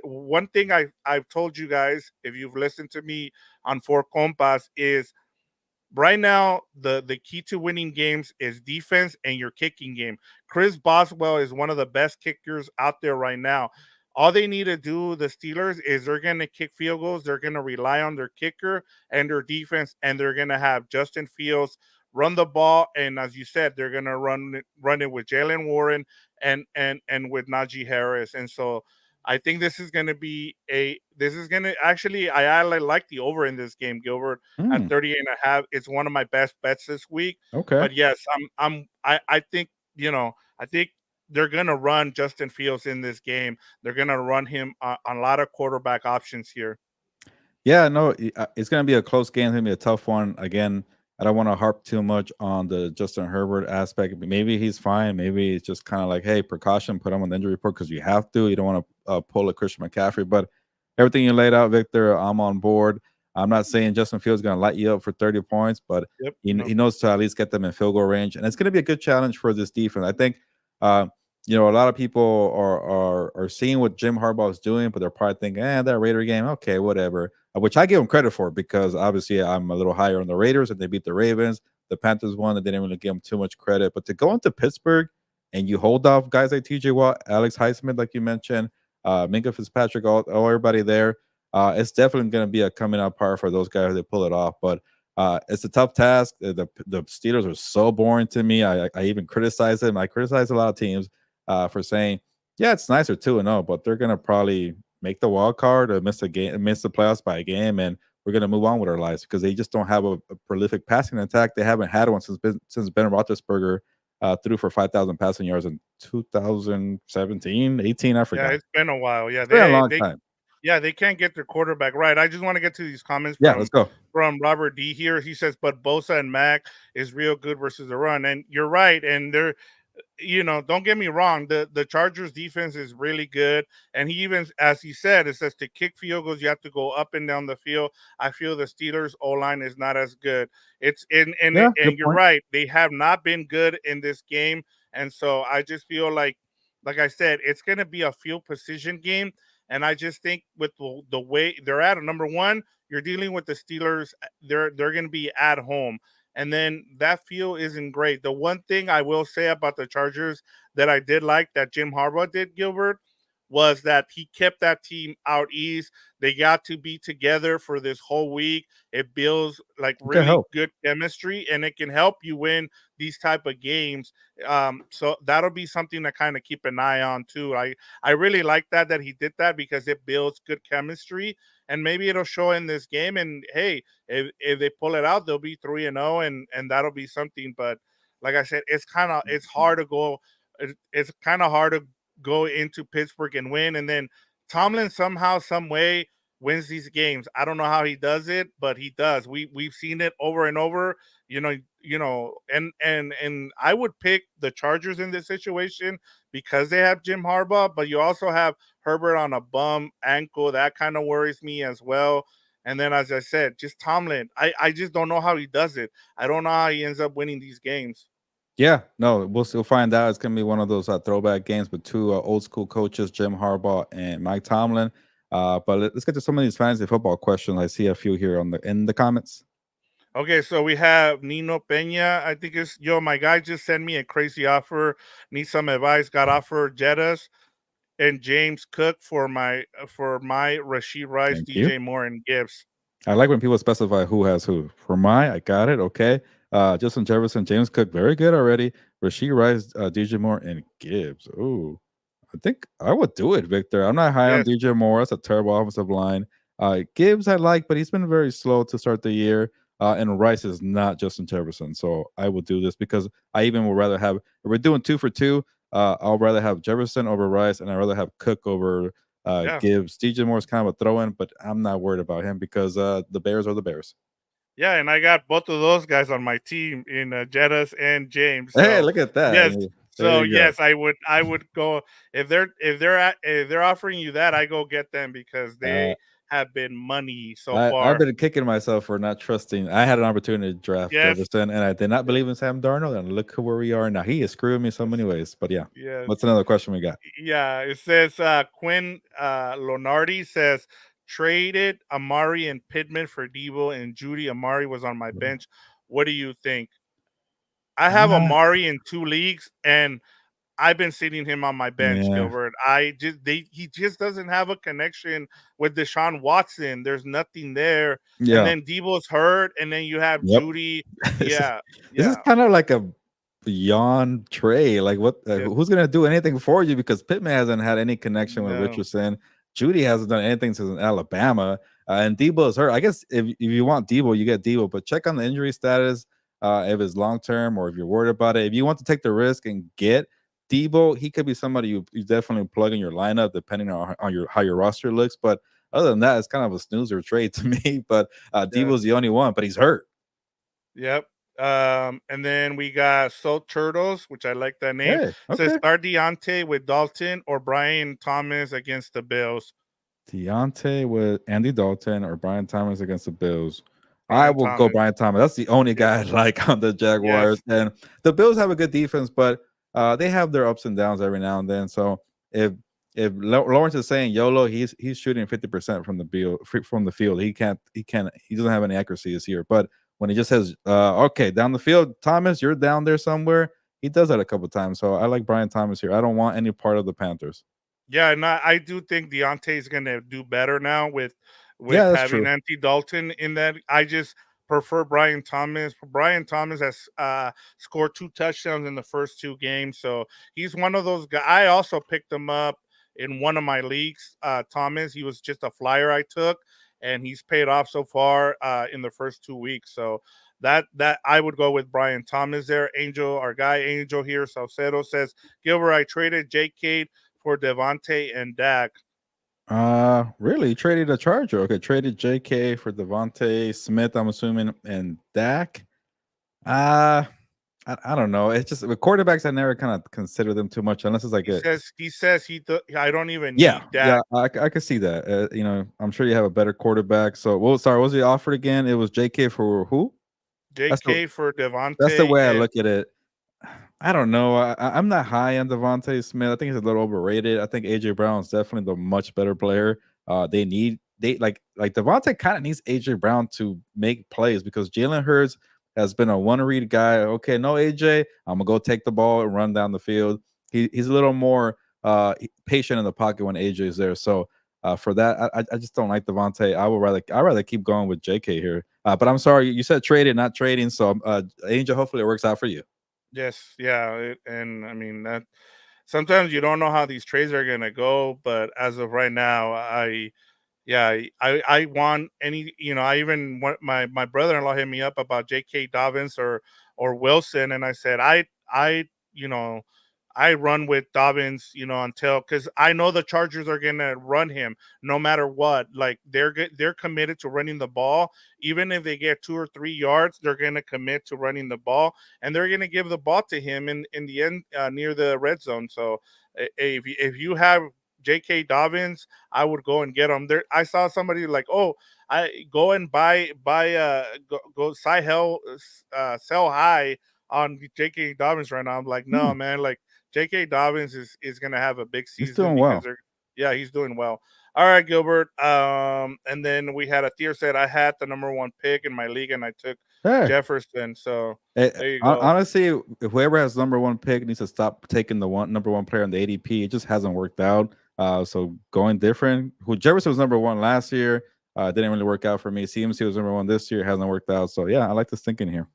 one thing I've told you guys, if you've listened to me on Four Compas, is right now the key to winning games is defense and your kicking game. Chris Boswell is one of the best kickers out there right now. All they need to do, the Steelers, is they're going to kick field goals. They're going to rely on their kicker and their defense, and they're going to have Justin Fields run the ball. And as you said, they're going to run it with Jalen Warren and with Najee Harris. And so I think this is going to actually, I like the over in this game, Gilbert, at mm, 38.5. It's one of my best bets this week. okay. But yes, I think, I think they're going to run Justin Fields in this game. They're going to run him on a lot of quarterback options here. Yeah, no, it's gonna be a close game. It's gonna be a tough one. Again, I don't want to harp too much on the Justin Herbert aspect. Maybe he's fine. Maybe it's just kind of like, hey, precaution, put him on the injury report because you have to. You don't want to pull a Christian McCaffrey. But everything you laid out, Victor, I'm on board. I'm not saying Justin Fields is gonna light you up for 30 points, but Yep. he knows to at least get them in field goal range, and it's gonna be a good challenge for this defense. I think. Uh, a lot of people are seeing what Jim Harbaugh is doing, but they're probably thinking, that Raider game, okay, whatever. Which I give him credit for, because obviously I'm a little higher on the Raiders and they beat the Ravens. The Panthers won and they didn't really give them too much credit. But to go into Pittsburgh and you hold off guys like TJ Watt, Alex Highsmith, like you mentioned, Minka Fitzpatrick, all everybody there, it's definitely going to be a coming out part for those guys that pull it off. But it's a tough task. The Steelers are so boring to me. I even criticize them. I criticize a lot of teams for saying, yeah, it's nicer 2-0, but they're going to probably make the wild card or miss the playoffs by a game, and we're going to move on with our lives because they just don't have a prolific passing attack. They haven't had one since Ben Roethlisberger threw for 5,000 passing yards in 2017, 18. I Yeah, forgot. it's been a while. Yeah, It's been a long time. they can't get their quarterback right. I just want to get to these comments Yeah, let's go. from Robert D here. He says, but Bosa and Mac is real good versus the run. And you're right. And don't get me wrong. The Chargers defense is really good, and he even, as he said, it says to kick field goals, you have to go up and down the field. I feel the Steelers O line is not as good. It's in and Yeah, and good you're point. right. They have not been good in this game, and so I just feel like I said, it's gonna be a field position game, and I just think with the way they're at number one, you're dealing with the Steelers. They're gonna be at home, and then that feel isn't great. The one thing I will say about the Chargers that I did like that Jim Harbaugh did, Gilbert, was that he kept that team out east. They got to be together for this whole week. It builds like Good really help. good chemistry, and it can help you win these type of games. So that'll be something to kind of keep an eye on too. I really like that he did that because it builds good chemistry, and maybe it'll show in this game. And hey, if they pull it out, they'll be 3-0, and that'll be something. But like I said, it's hard to go. It's kind of hard to go into Pittsburgh and win, and then Tomlin somehow, some way wins these games. I don't know how he does it, but he does. We've seen it over and over. And I would pick the Chargers in this situation because they have Jim Harbaugh, but you also have Herbert on a bum ankle. That kind of worries me as well. And then, as I said, just Tomlin. I just don't know how he does it. I don't know how he ends up winning these games. Yeah, no, we'll still find out. It's gonna be one of those throwback games with two old school coaches, Jim Harbaugh and Mike Tomlin. But let's get to some of these fantasy football questions. I see a few here in the comments. Okay, so we have Nino Peña. I think it's my guy just sent me a crazy offer. Need some advice. Got offered Jettas and James Cook for my Rasheed Rice, Thank you. DJ Moore, and Gibbs. I like when people specify who has who. For my, I got it. Okay. Justin Jefferson, James Cook, very good already. Rasheed Rice, DJ Moore, and Gibbs. Ooh, I think I would do it, Victor. I'm not high on Yes, DJ Moore. That's a terrible offensive line. Gibbs, I like, but he's been very slow to start the year. And Rice is not Justin Jefferson. So I will do this because I even would rather have, if we're doing 2 for 2, I'll rather have Jefferson over Rice, and I'd rather have Cook over yeah, Gibbs. DJ Moore is kind of a throw in, but I'm not worried about him because the Bears are the Bears. yeah, and I got both of those guys on my team in Jettas and James. Hey, So look at that. yes, There so you go. yes, I would go if they're offering you that, I go get them because Uh, they have been money so I've far. been kicking myself for not trusting. I had an opportunity to draft Yes, Jefferson, and I did not believe in Sam Darnold. And look where we are now. He is screwing me so yes, many ways. But yeah, yes. what's another question we got? Yeah, it says Quinn Lonardi says traded Amari and Pittman for Debo and Judy. Amari was on my bench. What do you think? I have Uh, Amari in 2 leagues, and I've been sitting him on my bench, yeah, Gilbert. He just doesn't have a connection with Deshaun Watson. There's nothing there. And yeah. then Debo's hurt, and then you have Yep. Judy. this is Yeah, this is yeah, kind of like a beyond Trey. Like what? yes, Who's gonna do anything for you? Because Pittman hasn't had any connection with no, Richardson. Judy hasn't done anything since Alabama, and Debo is hurt. I guess if you want Debo, you get Debo, but check on the injury status. If it's long term or if you're worried about it. If you want to take the risk and get Debo, he could be somebody you definitely plug in your lineup depending on your how your roster looks. But other than that, it's kind of a snoozer trade to me. But yes. Debo's the only one, but he's hurt. Yep. And then we got Soul Turtles, which I like that name. Hey, Says okay. start Deontay with Dalton or Brian Thomas against the Bills. Deontay with Andy Dalton or Brian Thomas against the Bills. I Brian will go Thomas. Brian Thomas. That's the only Yes. guy I like on the Yes. Jaguars. And the Bills have a good defense, but they have their ups and downs every now and then. So if Lawrence is saying YOLO, he's shooting 50% from the field. He doesn't have any accuracy this year. But when he just says, okay, down the field, Thomas, you're down there somewhere. He does that a couple times. So I like Brian Thomas here. I don't want any part of the Panthers. Yeah, and I do think Deontay is going to do better now with Yeah, that's having true. Andy Dalton in that. I just prefer Brian Thomas. Brian Thomas has scored 2 touchdowns in the first 2 games, so he's one of those guys. I also picked him up in one of my leagues. Thomas, he was just a flyer I took, and he's paid off so far in the first 2 weeks. So that I would go with Brian Thomas there. Angel, our guy Angel here, Salcedo says, Gilbert, I traded J.K. for Devontae and Dak. Really? Traded a Charger. Okay, traded JK for Devontae Smith, I'm assuming, and Dak. Uh I don't know. It's just with quarterbacks, I never kind of consider them too much unless it's like a I don't even yeah, need yeah. Dak. I could see that. I'm sure you have a better quarterback. So, well, sorry, what was he offered again? It was J.K. for who? That's the JK for that's the Devontae way I and look at it. I don't know. I'm not high on Devontae Smith. I think he's a little overrated. I think AJ Brown is definitely the much better player. They like Devontae kind of needs AJ Brown to make plays because Jalen Hurts has been a one read guy. Okay, no AJ, I'm gonna go take the ball and run down the field. He's a little more patient in the pocket when AJ is there. So for that, I just don't like Devontae. I'd rather keep going with JK here. But I'm sorry, you said traded, not trading. So Angel, hopefully it works out for you. yes, yeah, and I mean that sometimes you don't know how these trades are gonna go, but as of right now, yeah, I want any, I even want my brother-in-law hit me up about J.K. Dobbins or Wilson, and I said you know I run with Dobbins, until because I know the Chargers are gonna run him no matter what. Like they're committed to running the ball, even if they get 2 or 3 yards, they're gonna commit to running the ball, and they're gonna give the ball to him in the end near the red zone. So if you have J.K. Dobbins, I would go and get him. There, I saw somebody like, oh, I go and go sell high on J.K. Dobbins right now. I'm like, Hmm, no, man, like J.K. Dobbins is gonna have a big he's season doing because well. they're yeah, he's doing well. All right, Gilbert. And then we had a tier said I had the number one pick in my league and I took Hey, Jefferson. So there you go. honestly, if whoever has number one pick needs to stop taking the number one player in the ADP. It just hasn't worked out. So going different. Who Jefferson was number one last year. Didn't really work out for me. CMC was number one this year. Hasn't worked out. So yeah, I like this thinking here.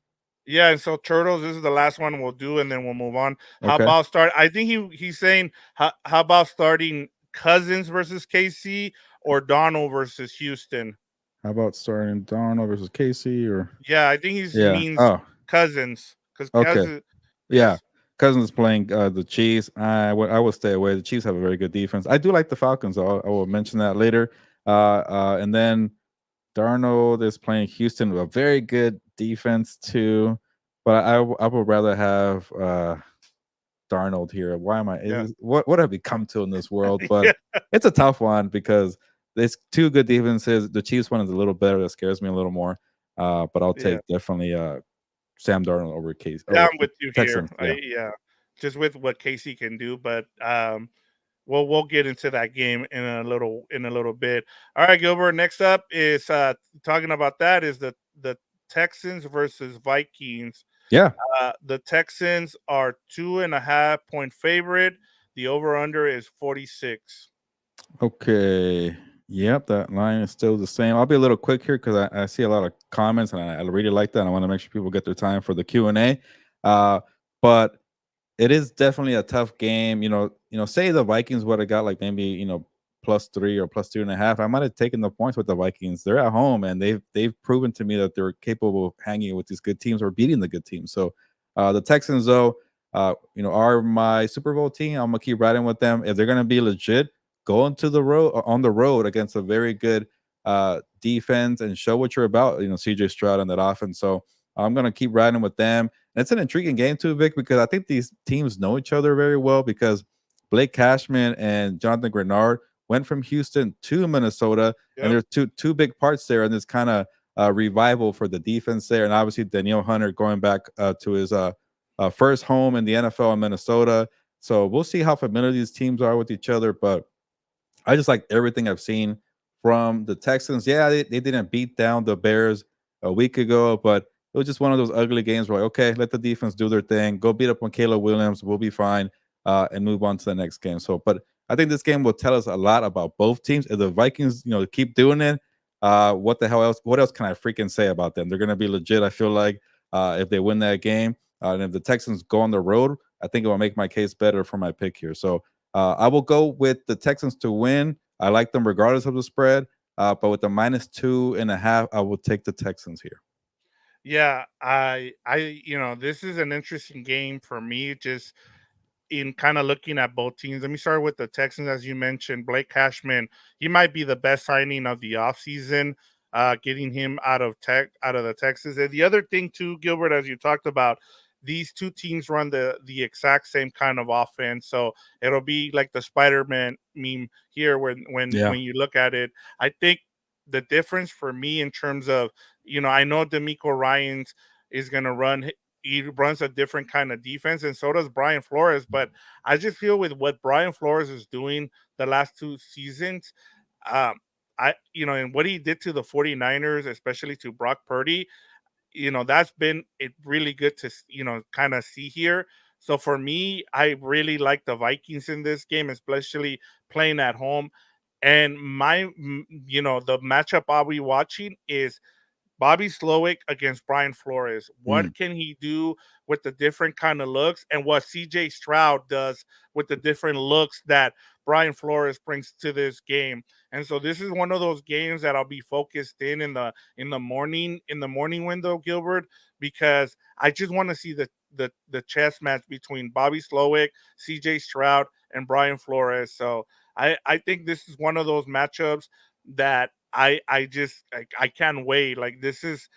Yeah, and so Turtles, this is the last one we'll do, and then we'll move on. How Okay. about start? I think he's saying how about starting Cousins versus KC or Donald versus Houston? How about starting Darnold versus Casey or Yeah, I think he yeah. means Oh, Cousins because okay. Cousins. Yeah. Yes, Cousins playing the Chiefs. I would stay away. The Chiefs have a very good defense. I do like the Falcons. I will mention that later. And then Darnold is playing Houston with a very good defense too. But I would rather have Darnold here. Why am I? yeah, What have we come to in this world? But yeah, it's a tough one because there's two good defenses. The Chiefs one is a little better. That scares me a little more. But I'll yeah. take definitely Sam Darnold over Case Yeah, over I'm the with you here. Texans. Yeah. Yeah, just with what Casey can do, but we'll get into that game in a little bit. All right, Gilbert. Next up is talking about that is the Texans versus Vikings. Yeah. The Texans are 2.5 point favorite. The over under is 46. Okay. Yep, that line is still the same. I'll be a little quick here because I see a lot of comments and I really like that. I want to make sure people get their time for the Q&A. But it is definitely a tough game. Say the Vikings would have got like maybe +3 or +2.5. I might have taken the points with the Vikings. They're at home and they've proven to me that they're capable of hanging with these good teams or beating the good teams. So the Texans, though, are my Super Bowl team. I'm gonna keep riding with them. If they're gonna be legit, go into the road on the road against a very good defense and show what you're about. CJ Stroud and that offense. So I'm gonna keep riding with them. It's an intriguing game too, Vic, because I think these teams know each other very well because Blake Cashman and Jonathan Grenard went from Houston to Minnesota, and Yep. there's two big parts there, and this kind of revival for the defense there, and obviously Danielle Hunter going back to his first home in the NFL in Minnesota. So we'll see how familiar these teams are with each other, but I just like everything I've seen from the Texans. Yeah, they didn't beat down the Bears a week ago, but it was just one of those ugly games where, okay, let the defense do their thing. Go beat up on Caleb Williams. We'll be fine and move on to the next game. So, but I think this game will tell us a lot about both teams. If the Vikings, keep doing it, what the hell else? What else can I freaking say about them? They're going to be legit, I feel like, if they win that game. And if the Texans go on the road, I think it will make my case better for my pick here. So, I will go with the Texans to win. I like them regardless of the spread. But with the -2.5, I will take the Texans here. Yeah, this is an interesting game for me. Just in kind of looking at both teams. Let me start with the Texans, as you mentioned. Blake Cashman, he might be the best signing of the offseason, getting him out of the Texas. And the other thing too, Gilbert, as you talked about, these two teams run the exact same kind of offense. So it'll be like the Spider-Man meme here Yeah. when you look at it. I think the difference for me in terms of, I know D'Amico Ryans is going to run. He runs a different kind of defense, and so does Brian Flores. But I just feel with what Brian Flores is doing the last two seasons, um, and what he did to the 49ers, especially to Brock Purdy, that's been it really good to kind of see here. So for me, I really like the Vikings in this game, especially playing at home. And the matchup I'll be watching is Bobby Slowick against Brian Flores. Mm. What can he do with the different kind of looks, and what CJ Stroud does with the different looks that Brian Flores brings to this game? And so this is one of those games that I'll be focused in the morning window, Gilbert, because I just want to see the chess match between Bobby Slowick, CJ Stroud, and Brian Flores. So I think this is one of those matchups that I can't wait. Like this is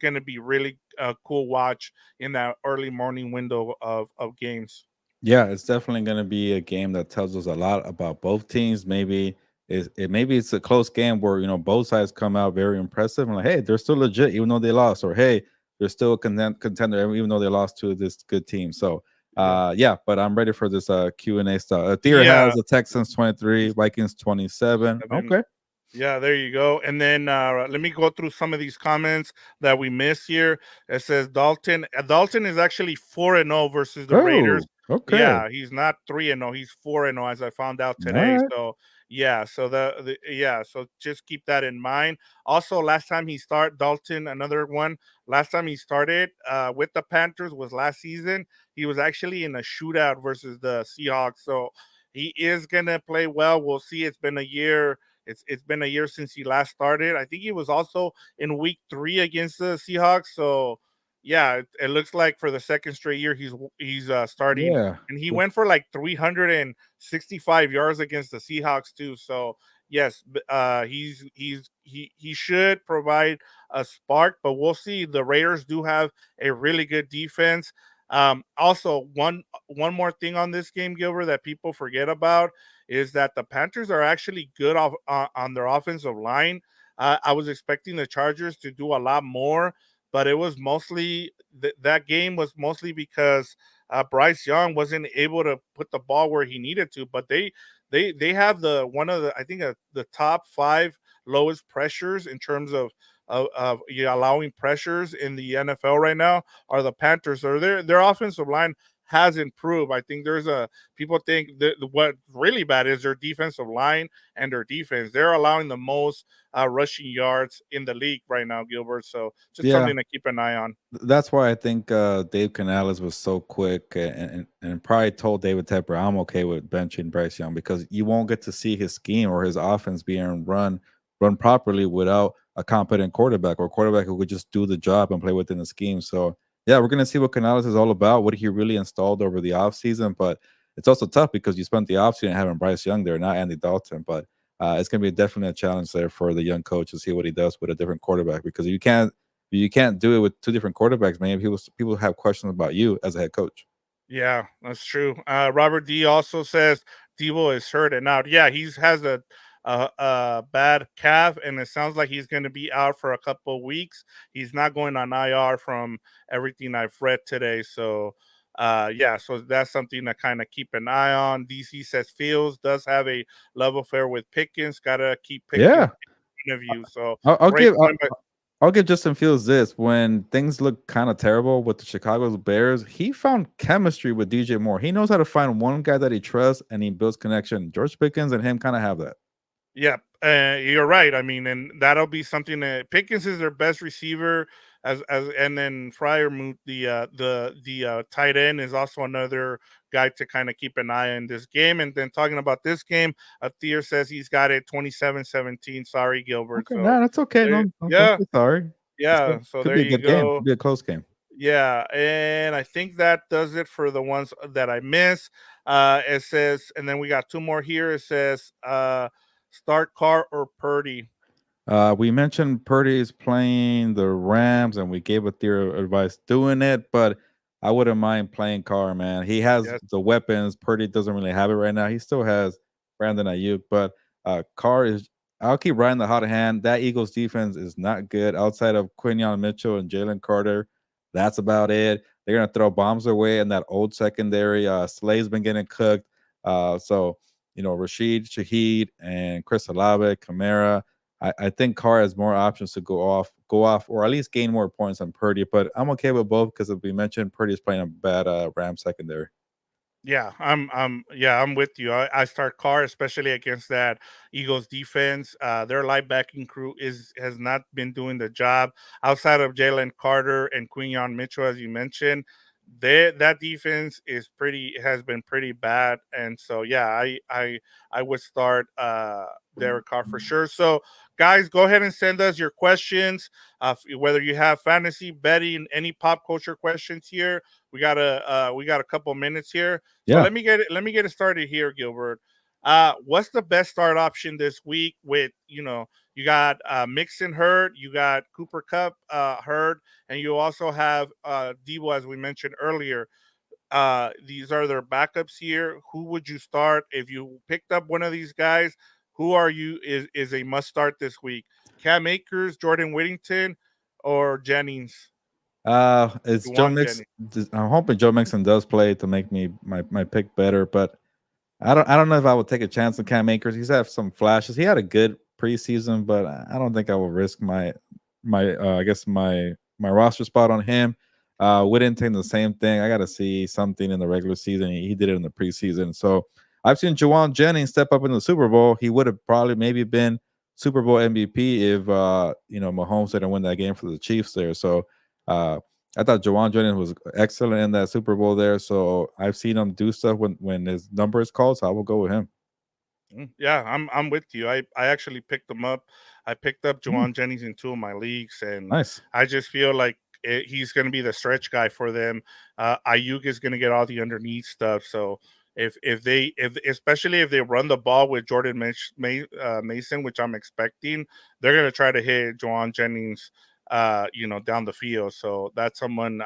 going to be really a cool watch in that early morning window of games. Yeah, it's definitely going to be a game that tells us a lot about both teams. Maybe it's a close game where both sides come out very impressive and like, hey, they're still legit even though they lost, or hey, they're still a contender even though they lost to this good team. So, Yeah, yeah, but I'm ready for this Q&A stuff. Thier yeah. has the Texans 23, Vikings 27. Seven. Okay. Yeah, there you go. And then let me go through some of these comments that we missed here. It says Dalton. Dalton is actually 4-0 versus the Raiders. Oh, okay. Yeah, he's not 3-0. He's 4-0 as I found out All today. right. So yeah, so so just keep that in mind. Also, last time he started Dalton, another one. Last time he started with the Panthers was last season. He was actually in a shootout versus the Seahawks. So he is gonna play well. We'll see. It's been a year. It's been a year since he last started. I think he was also in week 3 against the Seahawks. So yeah, it looks like for the second straight year he's starting, Yeah. and he went for like 365 yards against the Seahawks too. So yes, he should provide a spark, but we'll see. The Raiders do have a really good defense. Also, one more thing on this game, Gilbert, that people forget about is that the Panthers are actually good on their offensive line. I was expecting the Chargers to do a lot more, but it was mostly that game was mostly because Bryce Young wasn't able to put the ball where he needed to. But they have the one of the I think the top 5 lowest pressures in terms of allowing pressures in the NFL right now are the Panthers. Or their offensive line has improved. I think there's a people think that what really bad is their defensive line and their defense. They're allowing the most rushing yards in the league right now, Gilbert. So just Yeah. something to keep an eye on. That's why I think Dave Canales was so quick and probably told David Tepper, I'm okay with benching Bryce Young because you won't get to see his scheme or his offense being run properly without a competent quarterback or quarterback who could just do the job and play within the scheme. So yeah, we're gonna see what Canales is all about, what he really installed over the offseason. But it's also tough because you spent the offseason having Bryce Young there, not Andy Dalton. But it's gonna be definitely a challenge there for the young coach to see what he does with a different quarterback because you can't do it with two different quarterbacks, man. People have questions about you as a head coach. Yeah, that's true. Robert D also says Debo is hurt and out. Yeah, he's has a bad calf, and it sounds like he's going to be out for a couple of weeks. He's not going on IR from everything I've read today. So, yeah, so that's something to kind of keep an eye on. DC says Fields does have a love affair with Pickens. Got to keep Pickens Yeah, in of you. So I'll, I'll great give point. I'll give Justin Fields this. When things look kind of terrible with the Chicago Bears, he found chemistry with DJ Moore. He knows how to find one guy that he trusts and he builds connection. George Pickens and him kind of have that. Yeah, you're right. I mean, and that'll be something that Pickens is their best receiver, and then Fryer moved the tight end is also another guy to kind of keep an eye on this game. And then talking about this game, Thier says he's got it 27-17. Sorry, Gilbert. Okay, So no, that's okay. there, Don't yeah, say sorry. yeah. So Could there be a you good game. go. Could be a close game. Yeah, and I think that does it for the ones that I miss. It says, and then we got two more here. It says, start Carr or Purdy. We mentioned Purdy is playing the Rams, and we gave a theory of advice doing it, but I wouldn't mind playing Carr, man. He has Yes. the weapons. Purdy doesn't really have it right now. He still has Brandon Ayuk, but Carr is. I'll keep riding the hot hand. That Eagles defense is not good outside of Quinion Mitchell and Jalen Carter. That's about it. They're gonna throw bombs their way in that old secondary. Slay's been getting cooked. So Rashid Shaheed and Chris Olave, Kamara. I think Carr has more options to go off, or at least gain more points on Purdy. But I'm okay with both because, as we mentioned, Purdy is playing a bad Ram secondary. Yeah, I'm with you. I start Carr, especially against that Eagles defense. Their linebacking crew has not been doing the job outside of Jalen Carter and Quinion Mitchell, as you mentioned. That defense has been pretty bad, and so yeah, I would start Derek Carr for sure. So guys, go ahead and send us your questions, whether you have fantasy betting, any pop culture questions here. We got a couple minutes here, so Yeah. let me get it started here, Gilbert. What's the best start option this week? With you got Mixon hurt, you got Cooper Cup hurt, and you also have Debo, as we mentioned earlier. These are their backups here. Who would you start if you picked up one of these guys? Who are you is a must start this week? Cam Akers, Jordan Whittington, or Jennings? It's You Joe want Mix. Jennings? I'm hoping Joe Mixon does play to make me my pick better, but I don't know if I would take a chance on Cam Akers. He's had some flashes. He had a good preseason, but I don't think I will risk my I guess my roster spot on him. Whittington the same thing. I got to see something in the regular season. He did it in the preseason. So I've seen Juwan Jennings step up in the Super Bowl. He would have probably maybe been Super Bowl MVP if Mahomes didn't win that game for the Chiefs there. So uh I thought Jawan Jennings was excellent in that Super Bowl there. So I've seen him do stuff when his number is called. So I will go with him. Yeah, I'm with you. I actually picked them up. I picked up Mm, Jawan Jennings in two of my leagues, and nice. I just feel like he's going to be the stretch guy for them. Ayuk is going to get all the underneath stuff. So if especially if they run the ball with Jordan Mason, which I'm expecting, they're going to try to hit Jawan Jennings, down the field. So that's someone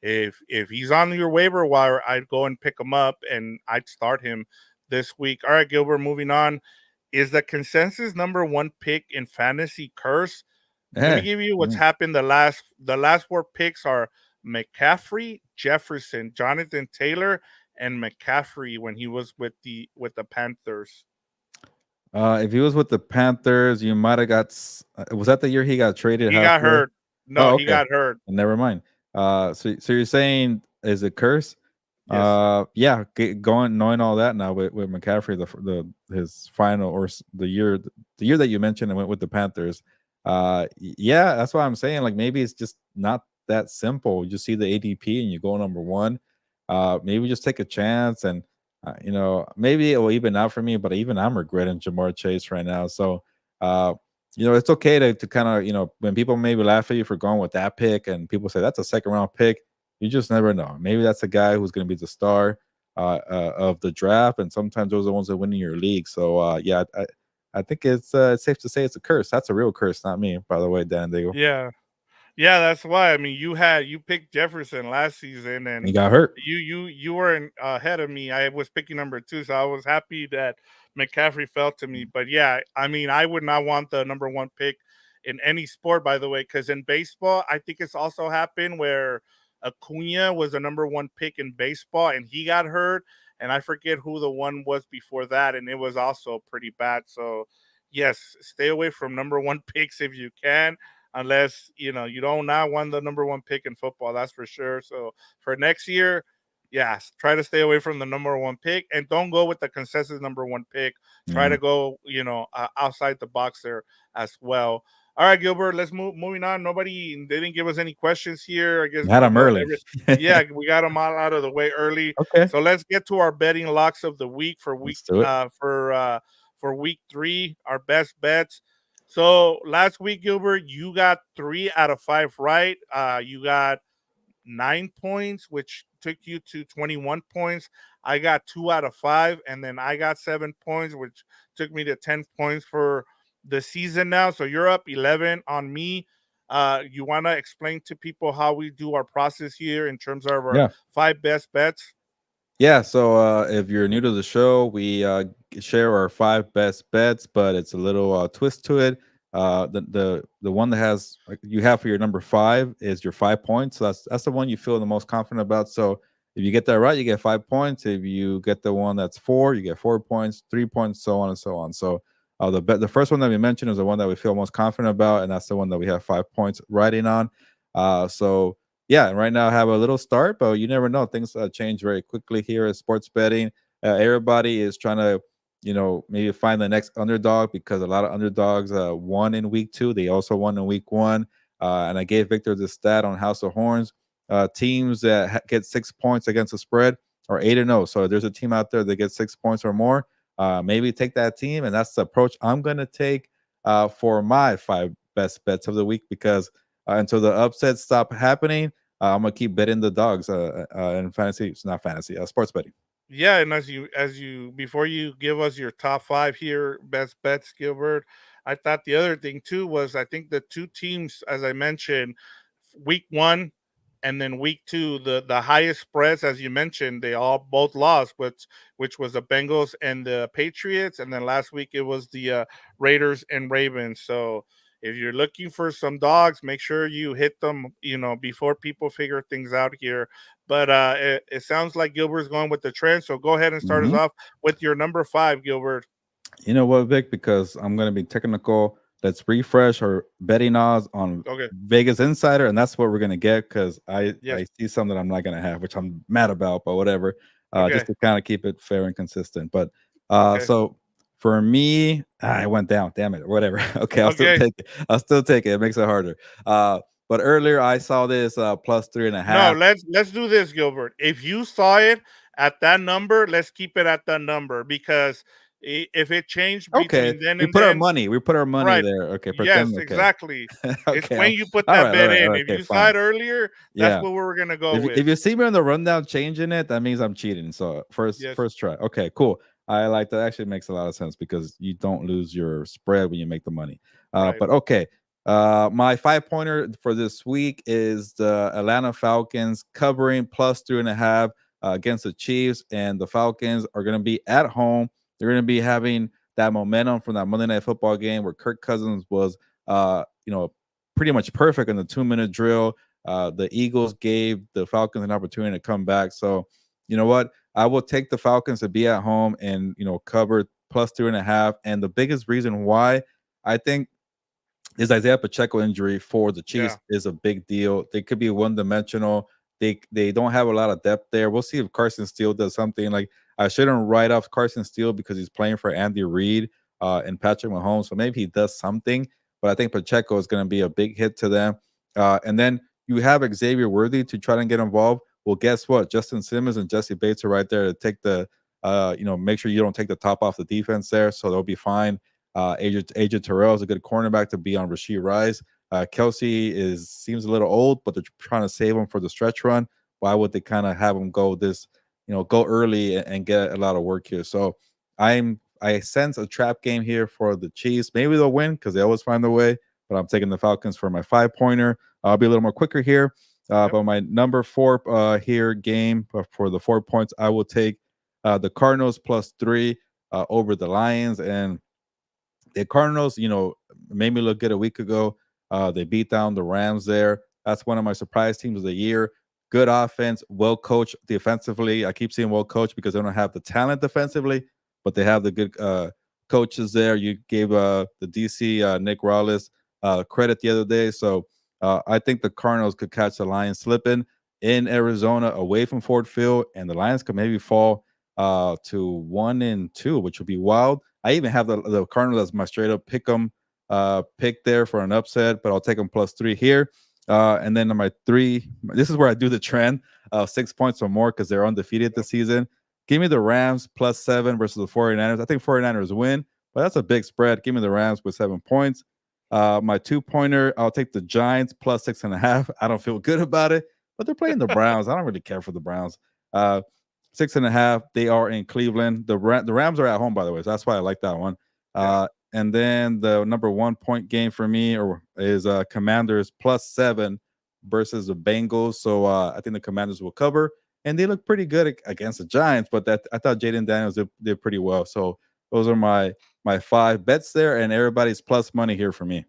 if he's on your waiver wire, I'd go and pick him up and I'd start him this week. All right, Gilbert, moving on. Is the consensus number one pick in fantasy curse? Let me Yeah. give you what's Mm. happened. The last four picks are McCaffrey, Jefferson, Jonathan Taylor, and McCaffrey when he was with the Panthers. If he was with the Panthers, you might have got. Was that the year he got traded He got halfway? hurt. No, Oh, he okay. got hurt. Never mind. So you're saying is it curse? Yes. Yeah, going knowing all that now with McCaffrey, his final or the year that you mentioned and went with the Panthers. Yeah, that's why I'm saying like maybe it's just not that simple. You see the ADP and you go number one. Maybe just take a chance and maybe it will even out for me. But even I'm regretting Jamar Chase right now. So uh, it's okay to kind of when people maybe laugh at you for going with that pick and people say that's a second round pick, you just never know. Maybe that's a guy who's going to be the star of the draft, and sometimes those are the ones that win in your league. So yeah, I think it's safe to say it's a curse. That's a real curse, not me, by the way, Dan Diego. Yeah. Yeah, that's why. I mean, you picked Jefferson last season, He and got hurt. you were ahead of me. I was picking number two, so I was happy that McCaffrey fell to me. But yeah, I mean, I would not want the number one pick in any sport, by the way, because in baseball, I think it's also happened where Acuna was the number one pick in baseball, and he got hurt, and I forget who the one was before that, and it was also pretty bad. So yes, stay away from number one picks if you can, unless you don't not want the number one pick in football. That's for sure. So for next year, yes, try to stay away from the number one pick and don't go with the consensus number one pick. Try Yeah. to go, outside the box there as well. All right, Gilbert. Let's moving on. They didn't give us any questions here. I guess Had him early. yeah, we got them all out of the way early. Okay, So let's get to our betting locks of the week for week let's do it. for week 3. Our best bets. So last week, Gilbert, you got 3 out of 5 right. You got 9 points, which took you to 21 points. I got 2 out of 5, and then I got 7 points, which took me to 10 points for the season now. So you're up 11 on me. You want to explain to people how we do our process here in terms of our Yeah. 5 best bets? Yeah, so if you're new to the show, we share our 5 best bets, but it's a little twist to it. The one that has like, you have for your number 5 is your 5 points. So that's the one you feel the most confident about. So if you get that right, you get 5 points. If you get the one that's 4, you get 4 points, 3 points, so on and so on. So the first one that we mentioned is the one that we feel most confident about, and that's the one that we have 5 points riding on. So yeah, right now I have a little start, but you never know. Things change very quickly here at sports betting. Everybody is trying to, maybe find the next underdog because a lot of underdogs won in week 2. They also won in week 1. And I gave Victor the stat on House of Horns. Teams that get 6 points against the spread are 8-0. So if there's a team out there that gets 6 points or more, maybe take that team. And that's the approach I'm going to take for my 5 best bets of the week because until the upsets stop happening, I'm gonna keep betting the dogs in fantasy. It's not fantasy, sports betting. Yeah, and as you before you give us your top 5 here best bets, Gilbert, I thought the other thing too was I think the two teams, as I mentioned, week 1 and then week 2, the highest spreads, as you mentioned, they all both lost, which was the Bengals and the Patriots, and then last week it was the Raiders and Ravens. So if you're looking for some dogs, make sure you hit them, before people figure things out here. But it sounds like Gilbert's going with the trend. So go ahead and start us Mhm. off with your number 5, Gilbert. You know what, Vic? Because I'm gonna be technical. Let's refresh our betting odds on Okay. Vegas Insider, and that's what we're gonna get. Because I Yes. see some that I'm not gonna have, which I'm mad about, but whatever. Just Okay. to kind of keep it fair and consistent. But Okay. so for me, I went down. Damn it. Whatever. Okay, I'll still Okay. take it. I'll still take it. It makes it harder. But earlier I saw this plus three and a No, half. let's do this, Gilbert. If you saw it at that number, let's keep it at that number because if it changed Okay, between then we and put our then, money. We put our money right? there. Okay, Yes, pretend. Okay, exactly. It's okay. when you put All that right, all bet right, all in. right. If Okay, you saw fine. it earlier, that's Yeah. what we're gonna go If with. you see me on the rundown changing it, that means I'm cheating. So first Yes, first try. Okay, cool. I like that. Actually makes a lot of sense because you don't lose your spread when you make the money. right. But okay. My 5 pointer for this week is the Atlanta Falcons covering plus 3.5 against the Chiefs, and the Falcons are going to be at home. They're going to be having that momentum from that Monday Night Football game where Kirk Cousins was, pretty much perfect in the 2-minute drill. The Eagles gave the Falcons an opportunity to come back. So, you know what? I will take the Falcons to be at home and cover plus 3.5. And the biggest reason why I think his Isaiah Pacheco injury for the Chiefs Yeah, is a big deal. They could be one dimensional. They don't have a lot of depth there. We'll see if Carson Steele does something. Like I shouldn't write off Carson Steele because he's playing for Andy Reid and Patrick Mahomes. So maybe he does something. But I think Pacheco is going to be a big hit to them. And then you have Xavier Worthy to try and get involved. Well, guess what? Justin Simmons and Jesse Bates are right there to take the, make sure you don't take the top off the defense there. So they'll be fine. AJ Terrell is a good cornerback to be on Rashid Rice. Kelsey seems a little old, but they're trying to save him for the stretch run. Why would they kind of have him go go early and get a lot of work here? So I sense a trap game here for the Chiefs. Maybe they'll win because they always find a way. But I'm taking the Falcons for my 5 pointer. I'll be a little more quicker here. yep. But my number 4 here game for the 4 points, I will take the Cardinals plus 3 over the Lions. And the Cardinals, made me look good a week ago. They beat down the Rams there. That's one of my surprise teams of the year. Good offense, well coached defensively. I keep saying well coached because they don't have the talent defensively, but they have the good coaches there. You gave the DC Nick Rawlins credit the other day, so I think the Cardinals could catch the Lions slipping in Arizona away from Ford Field, and the Lions could maybe fall to 1-2, which would be wild. I even have the Cardinals as my straight up pick 'em pick there for an upset, but I'll take them plus 3 here. And then on my 3, this is where I do the trend 6 points or more because they're undefeated this season. Give me the Rams plus 7 versus the 49ers. I think 49ers win, but that's a big spread. Give me the Rams with 7 points. My 2-pointer, I'll take the Giants plus 6.5. I don't feel good about it, but they're playing the Browns. I don't really care for the Browns. 6.5. They are in Cleveland. The Rams are at home, by the way. So that's why I like that one. Yeah. And then the number 1 point game for me is Commanders +7 versus the Bengals. So I think the Commanders will cover, and they look pretty good against the Giants. But that I thought Jaden Daniels did pretty well. So those are my 5 bets there, and everybody's plus money here for me.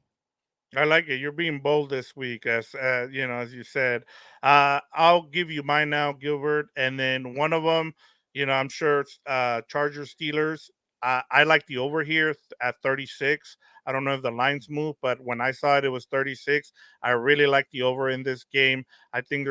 I like it. You're being bold this week, as as you said. I'll give you mine now, Gilbert, and then one of them, I'm sure it's Chargers Steelers. I like the over here at 36. I don't know if the lines move, but when I saw it, it was 36. I really like the over in this game. I think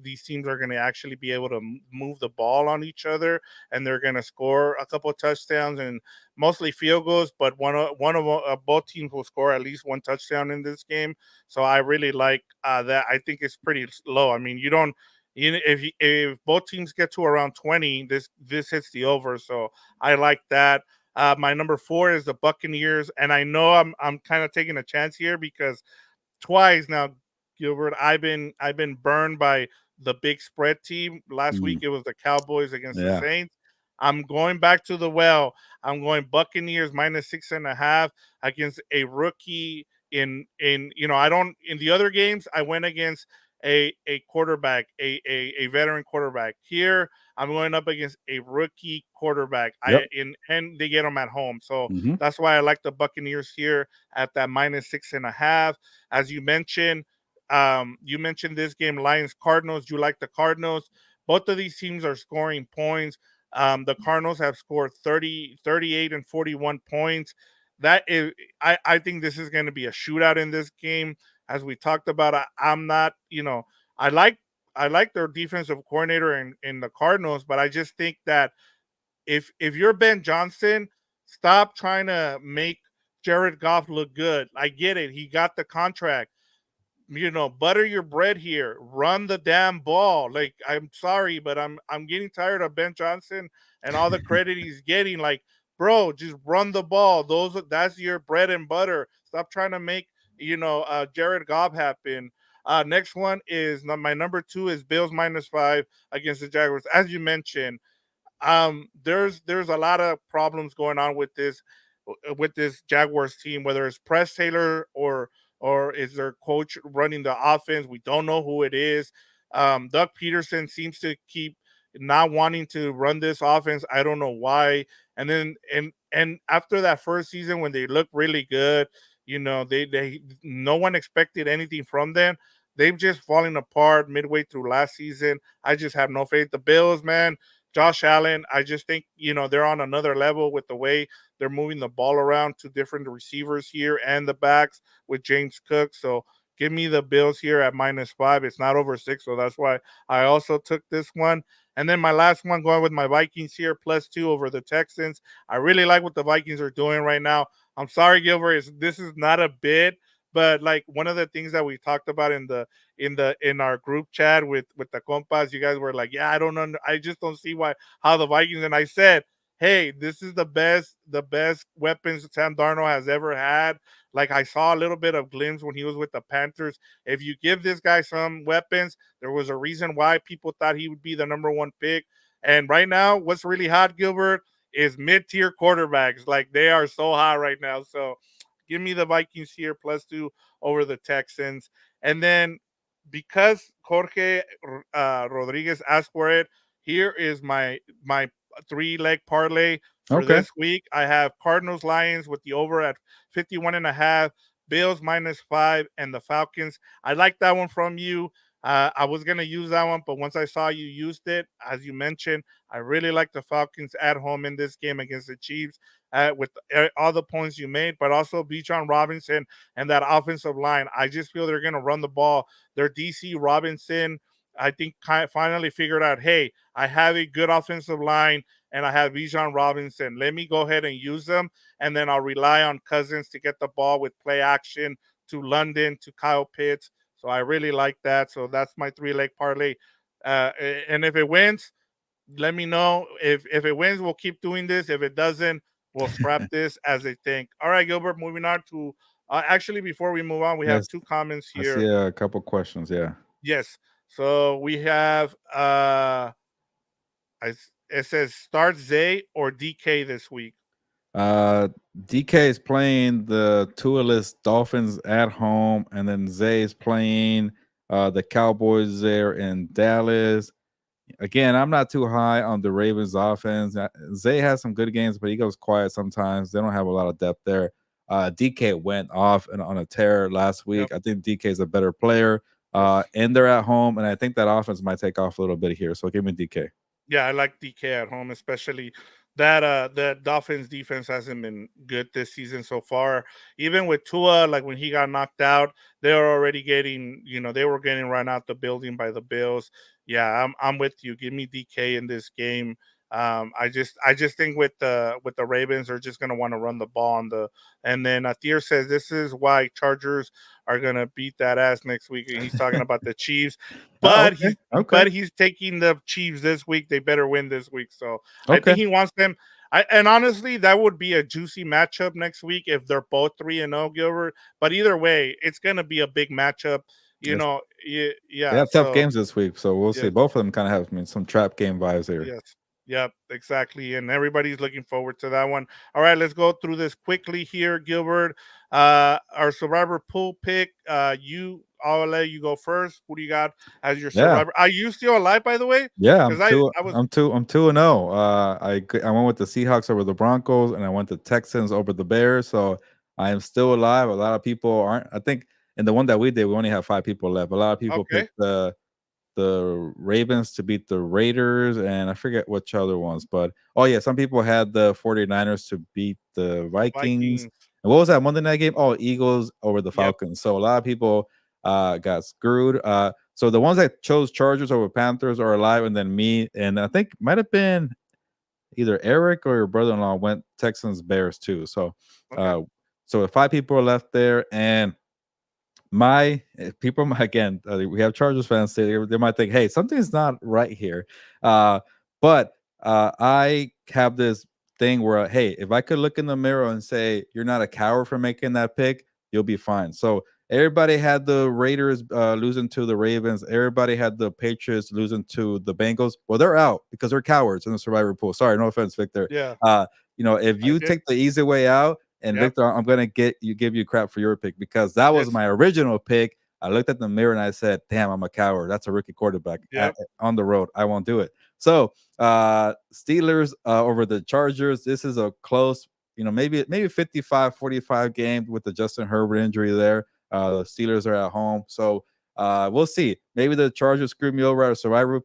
these teams are going to actually be able to move the ball on each other, and they're going to score a couple of touchdowns and mostly field goals, but one of both teams will score at least one touchdown in this game. So I really like that. I think it's pretty low. I mean, you don't. If both teams get to around 20, this hits the over. So I like that. My number 4 is the Buccaneers, and I know I'm kind of taking a chance here because twice now, Gilbert, I've been burned by the big spread team. Last week Mm, it was the Cowboys against the yeah. Saints. I'm going back to the well. I'm going Buccaneers -6.5 against a rookie in I don't in the other games I went against a quarterback, a veteran quarterback. Here I'm going up against a rookie quarterback. Yep. And they get them at home. So Hmm. that's why I like the Buccaneers here at that -6.5. As you mentioned this game, Lions Cardinals. You like the Cardinals. Both of these teams are scoring points. The Cardinals have scored 30, 38, and 41 points. That is, I think this is going to be a shootout in this game. As we talked about, I'm not, I like I like their defensive coordinator in the Cardinals, but I just think that if you're Ben Johnson, stop trying to make Jared Goff look good. I get it. He got the contract. Butter your bread here. Run the damn ball. Like, I'm sorry, but I'm getting tired of Ben Johnson and all the credit he's getting. Like, bro, just run the ball. That's your bread and butter. Stop trying to make Jared Goff happen. Next one is my number 2 is Bills -5 against the Jaguars. As you mentioned, there's a lot of problems going on with this Jaguars team, whether it's Press Taylor or is their coach running the offense. We don't know who it is. Doug Peterson seems to keep not wanting to run this offense. I don't know why. And then and after that first season when they looked really good, they no one expected anything from them. They've just fallen apart midway through last season. I just have no faith. The Bills, man, Josh Allen, I just think, they're on another level with the way they're moving the ball around to different receivers here and the backs with James Cook. So give me the Bills here at -5. It's not over 6, so that's why I also took this one. And then my last one, going with my Vikings here, +2 over the Texans. I really like what the Vikings are doing right now. I'm sorry, Gilbert, this is not a bid, but like one of the things that we talked about in our group chat with the compas, you guys were like, yeah, I just don't see why how the Vikings, and I said, hey, this is the best weapons Sam Darnold has ever had. Like, I saw a little bit of glimpse when he was with the Panthers. If you give this guy some weapons, there was a reason why people thought he would be the number 1 pick. And right now, what's really hot, Gilbert, is mid-tier quarterbacks. Like, they are so hot right now. So give me the Vikings here +2 over the Texans. And then because Jorge Rodriguez asked for it, here is my 3-leg parlay for Okay. this week. I have Cardinals Lions with the over at 51.5, Bills -5, and the Falcons. I like that one from you. I was gonna use that one, but once I saw you used it, as you mentioned, I really like the Falcons at home in this game against the Chiefs. With all the points you made, but also Bijan Robinson and that offensive line. I just feel they're going to run the ball. Their DC Robinson, I think, finally figured out, hey, I have a good offensive line and I have Bijan Robinson. Let me go ahead and use them, and then I'll rely on Cousins to get the ball with play action to London, to Kyle Pitts. So I really like that. So that's my 3-leg parlay. And if it wins, let me know. If it wins, we'll keep doing this. If it doesn't, we'll scrap this as a thing. All right, Gilbert, moving on to actually, before we move on, we have Yes. 2 comments I see here. a couple questions. Yeah. Yes. So we have it says start Zay or DK this week. Uh, DK is playing the Tualist Dolphins at home, and then Zay is playing the Cowboys there in Dallas. Again, I'm not too high on the Ravens offense. Zay has some good games, but he goes quiet sometimes. They don't have a lot of depth there. DK went off on a tear last Yep. week. I think DK is a better player. Yes. And they're at home, and I think that offense might take off a little bit here. So give me DK. Yeah, I like DK at home, especially that Dolphins defense hasn't been good this season so far. Even with Tua, like when he got knocked out, they were already getting, they were getting run out the building by the Bills. Yeah, I'm with you. Give me DK in this game. I just think with the Ravens, they're just gonna want to run the ball on the. And then Atir says this is why Chargers are gonna beat that ass next week, and he's talking about the Chiefs. Oh, But okay. he's Okay. but he's taking the Chiefs this week. They better win this week. So I Okay. think he wants them. And honestly, that would be a juicy matchup next week if they're both 3-0, Gilbert. But either way, it's gonna be a big matchup. Yes. They Yeah. have tough So games this week, so we'll see. yes, Both of them kind of have, some trap game vibes here. yes, yep, exactly. And everybody's looking forward to that one. All right, let's go through this quickly here, Gilbert. Our survivor pool pick. I'll let you go first. Who do you got as your Yeah. survivor? Are you still alive, by the way? Yeah, Because I was I'm 2-0. I went with the Seahawks over the Broncos, and I went the Texans over the Bears. So I am still alive. A lot of people aren't. I think in the one that we did, we only have 5 people left. A lot of people okay. picked the Ravens to beat the Raiders, and I forget which other ones. But oh yeah, some people had the 49ers to beat the Vikings. Vikings. And what was that Monday night game? Oh, Eagles over the Yep. Falcons. So a lot of people got screwed. So the ones that chose Chargers over Panthers are alive, and then me, and I think might have been either Eric or your brother-in-law went Texans Bears too. So Okay. uh so 5 people are left there, and my people again, we have Chargers fans, they might think, hey, something's not right here. But I have this thing where, hey, if I could look in the mirror and say you're not a coward for making that pick, you'll be fine. So everybody had the Raiders losing to the Ravens, everybody had the Patriots losing to the Bengals. Well, they're out because they're cowards in the survivor pool. Sorry, no offense, Victor. Yeah. If I you get. take the easy way out, and Yep. Victor, I'm gonna give you crap for your pick, because that was Yes. my original pick. I looked at the mirror and I said, "Damn, I'm a coward. That's a rookie quarterback Yep. on the road. I won't do it." So, Steelers over the Chargers. This is a close, maybe 55-45 game with the Justin Herbert injury there. The Steelers are at home, so we'll see. Maybe the Chargers screwed me over at a survivor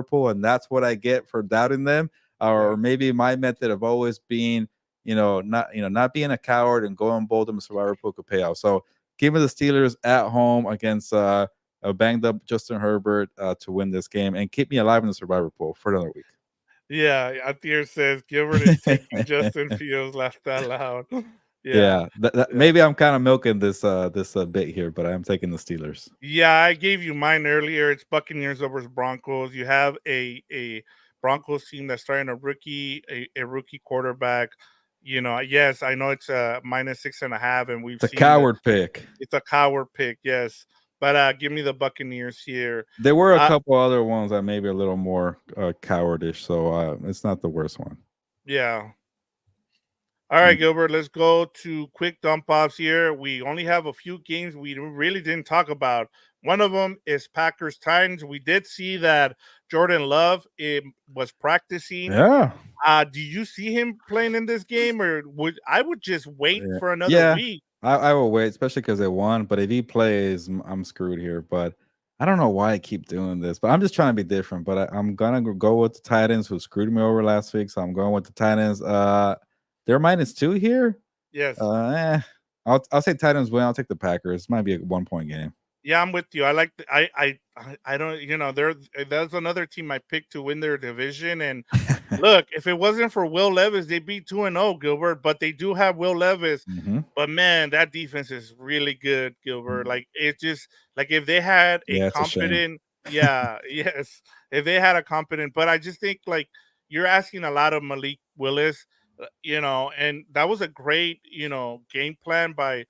pool, and that's what I get for doubting them. Yeah. Or maybe my method of always being, not being a coward and going bold in the survivor pool could pay off. So give me the Steelers at home against a banged up Justin Herbert to win this game and keep me alive in the survivor pool for another week. Yeah. Atir says Gilbert is taking Justin Fields. Laughed out loud. Yeah. Yeah, Yeah. maybe I'm kind of milking this bit here, but I'm taking the Steelers. Yeah, I gave you mine earlier. It's Buccaneers over Broncos. You have a Broncos team that's starting a rookie quarterback. Yes, I know it's a -6.5, and we've It's a seen that coward pick. it's a coward pick. Yes, but give me the Buccaneers here. There were a Uh, couple other ones that maybe a little more cowardish, so it's not the worst one. yeah. All right, Gilbert, let's go to quick dump offs here. We only have a few games we really didn't talk about. One of them is Packers Titans. We did see that Jordan Love was practicing. Yeah. Do you see him playing in this game, or I would just wait Yeah. for another Yeah, week? I will wait, especially because they won. But if he plays, I'm screwed here. But I don't know why I keep doing this. But I'm just trying to be different. But I'm gonna go with the Titans, who screwed me over last week. So I'm going with the Titans. They're -2 here. Yes. I'll say Titans win. I'll take the Packers. Might be a 1-point game. Yeah, I'm with you. I like I don't there's another team I picked to win their division. And look, if it wasn't for Will Levis, they'd be 2-0, Gilbert. But they do have Will Levis. Mhm. But man, that defense is really good, Gilbert. Like it's just like if they had a Yeah, it's a shame. competent, yeah, yes, if they had a competent, but I just think like you're asking a lot of Malik Willis, and that was a great, game plan by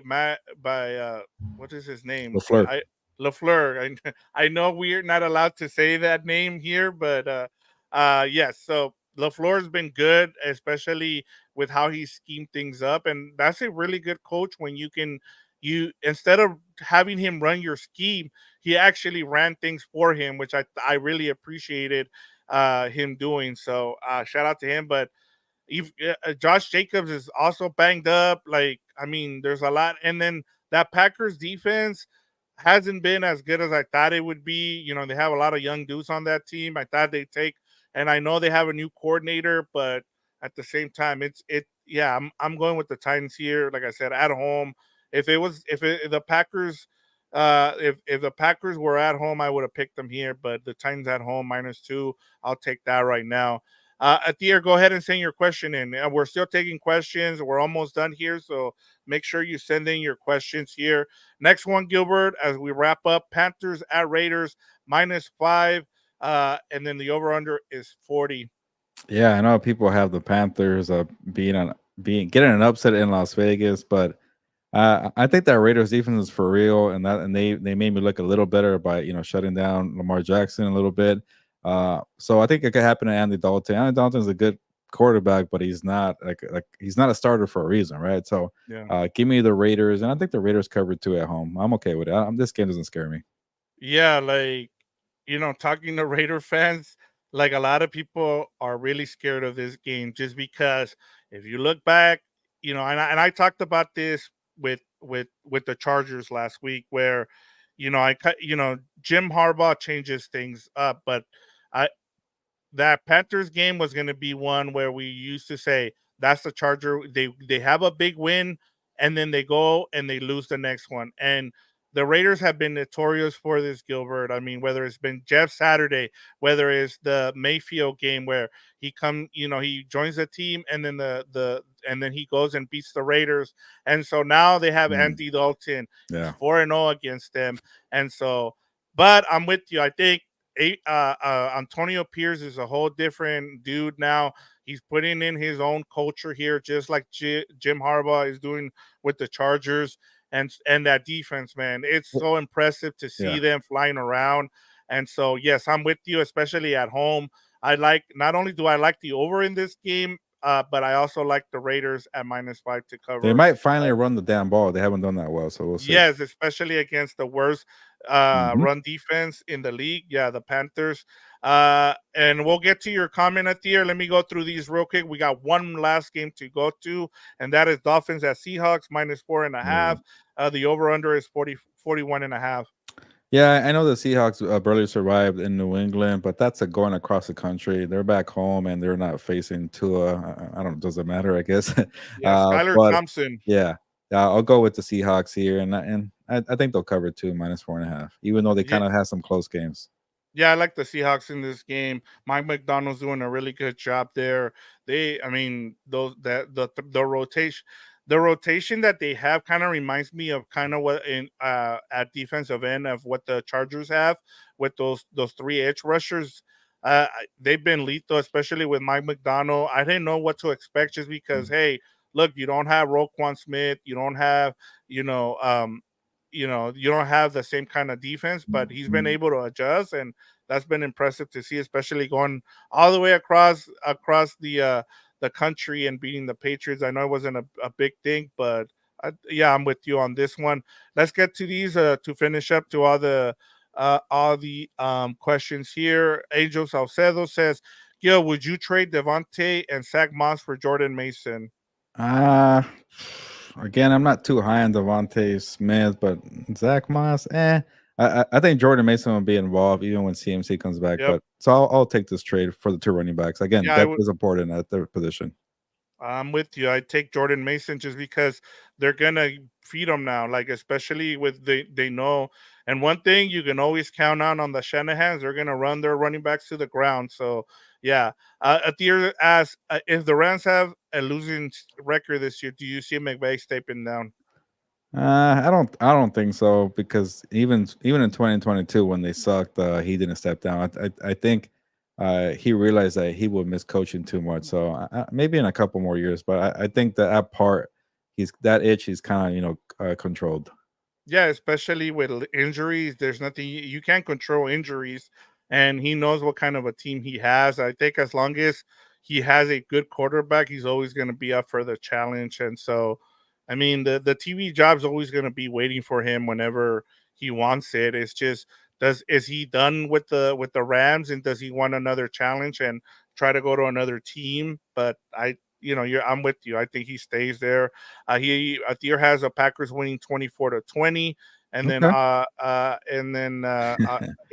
Matt by what is his name? LaFleur. Lafleur. I know we're not allowed to say that name here, but yes. So LaFleur has been good, especially with how he schemed things up, and that's a really good coach when you instead of having him run your scheme, he actually ran things for him, which I really appreciated him doing. So shout out to him. But Josh Jacobs is also banged up. Like, I mean, there's a lot, and then that Packers defense hasn't been as good as I thought it would be. They have a lot of young dudes on that team. I thought they'd take, and I know they have a new coordinator, but at the same time, yeah, I'm going with the Titans here. Like I said, at home. If the Packers. If the Packers were at home, I would have picked them here, but the Titans at home -2, I'll take that right now. Atir, go ahead and send your question in. We're still taking questions. We're almost done here, so make sure you send in your questions here. Next one, Gilbert, as we wrap up, Panthers at Raiders -5, and then the over/under is 40. Yeah, I know people have the Panthers being getting an upset in Las Vegas, but I think that Raiders defense is for real, and they made me look a little better by shutting down Lamar Jackson a little bit. So I think it could happen to Andy Dalton. Andy Dalton is a good quarterback, but he's not like he's not a starter for a reason, right? So Yeah. give me the Raiders, and I think the Raiders covered 2 at home. I'm okay with it. This game doesn't scare me. Yeah, like, talking to Raider fans, like a lot of people are really scared of this game just because if you look back, and I talked about this with the Chargers last week, where, Jim Harbaugh changes things up, but I that Panthers game was going to be one where we used to say that's the Charger. They have a big win, and then they go and they lose the next one. And the Raiders have been notorious for this, Gilbert. I mean, whether it's been Jeff Saturday, whether it's the Mayfield game where he joins the team, and then and then he goes and beats the Raiders. And so now they have Mm, Andy Dalton. He's yeah. 4-0 against them. And so, but I'm with you. I think Antonio Pierce is a whole different dude now. He's putting in his own culture here, just like Jim Harbaugh is doing with the Chargers, and that defense, man. It's so impressive to see Yeah. them flying around. And so, yes, I'm with you, especially at home. Not only do I like the over in this game, but I also like the Raiders at -5 to They cover. might finally run the damn ball. They haven't done that well, so we'll see. Yes, especially against the worst Mhm. run defense in the league. Yeah, the Panthers. And we'll get to your comment at the end. Let me go through these real quick. We got one last game to go to, and that is Dolphins at Seahawks -4.5. The over under is 41.5. Yeah, I know the Seahawks barely survived in New England, but that's a going across the country. They're back home and they're not facing Tua. I don't. Doesn't matter, I guess. Yeah, Skylar But Thompson. yeah, I'll go with the Seahawks here, and I think they'll cover 2 -4.5, even though they Yeah, kind of have some close games. yeah, I like the Seahawks in this game. Mike McDonald's doing a really good job there. I mean, those that the rotation that they have kind of reminds me of kind of what in at defensive end of what the Chargers have with those 3 edge rushers. They've been lethal, especially with Mike McDonald. I didn't know what to expect just because, Mm, hey, look, you don't have Roquan Smith, you don't have, you know, you don't have the same kind of defense, but he's been mm. able to adjust, and that's been impressive to see, especially going all the way across the country and beating the Patriots. I know it wasn't a big thing, but yeah, I'm with you on this one. Let's get to these to finish up to all the questions here. Angel Salcedo says, Gil, would you trade Devontae and Zach Moss for Jordan Mason? Uh Again, I'm not too high on Devontae Smith, but Zach Moss, I think Jordan Mason will be involved even when CMC comes back. Yep. But so I'll take this trade for the 2 running backs. Again, Yeah, I depth would. is important at their position. I'm with you. I take Jordan Mason just because they're gonna feed him now, like especially with they know. And one thing you can always count on the Shanahans, they're gonna run their running backs to the ground. So yeah, Atir asks if the Rams have a losing record this year, do you see McVay stepping down? I don't think so because even in 2022 when they sucked, he didn't step down. I think he realized that he would miss coaching too much. So maybe in a couple more years, but I think that part he's that itch he's kind of controlled. Yeah, especially with injuries, there's nothing you can't control injuries, and he knows what kind of a team he has. I think as long as he has a good quarterback, he's always going to be up for the challenge. And so, I mean, the TV job's always going to be waiting for him whenever he wants it. It's just, does is he done with the Rams, and does he want another challenge and try to go to another team? But I'm with you. I think he stays there. He Athir has a Packers winning 24-20, and then Okay.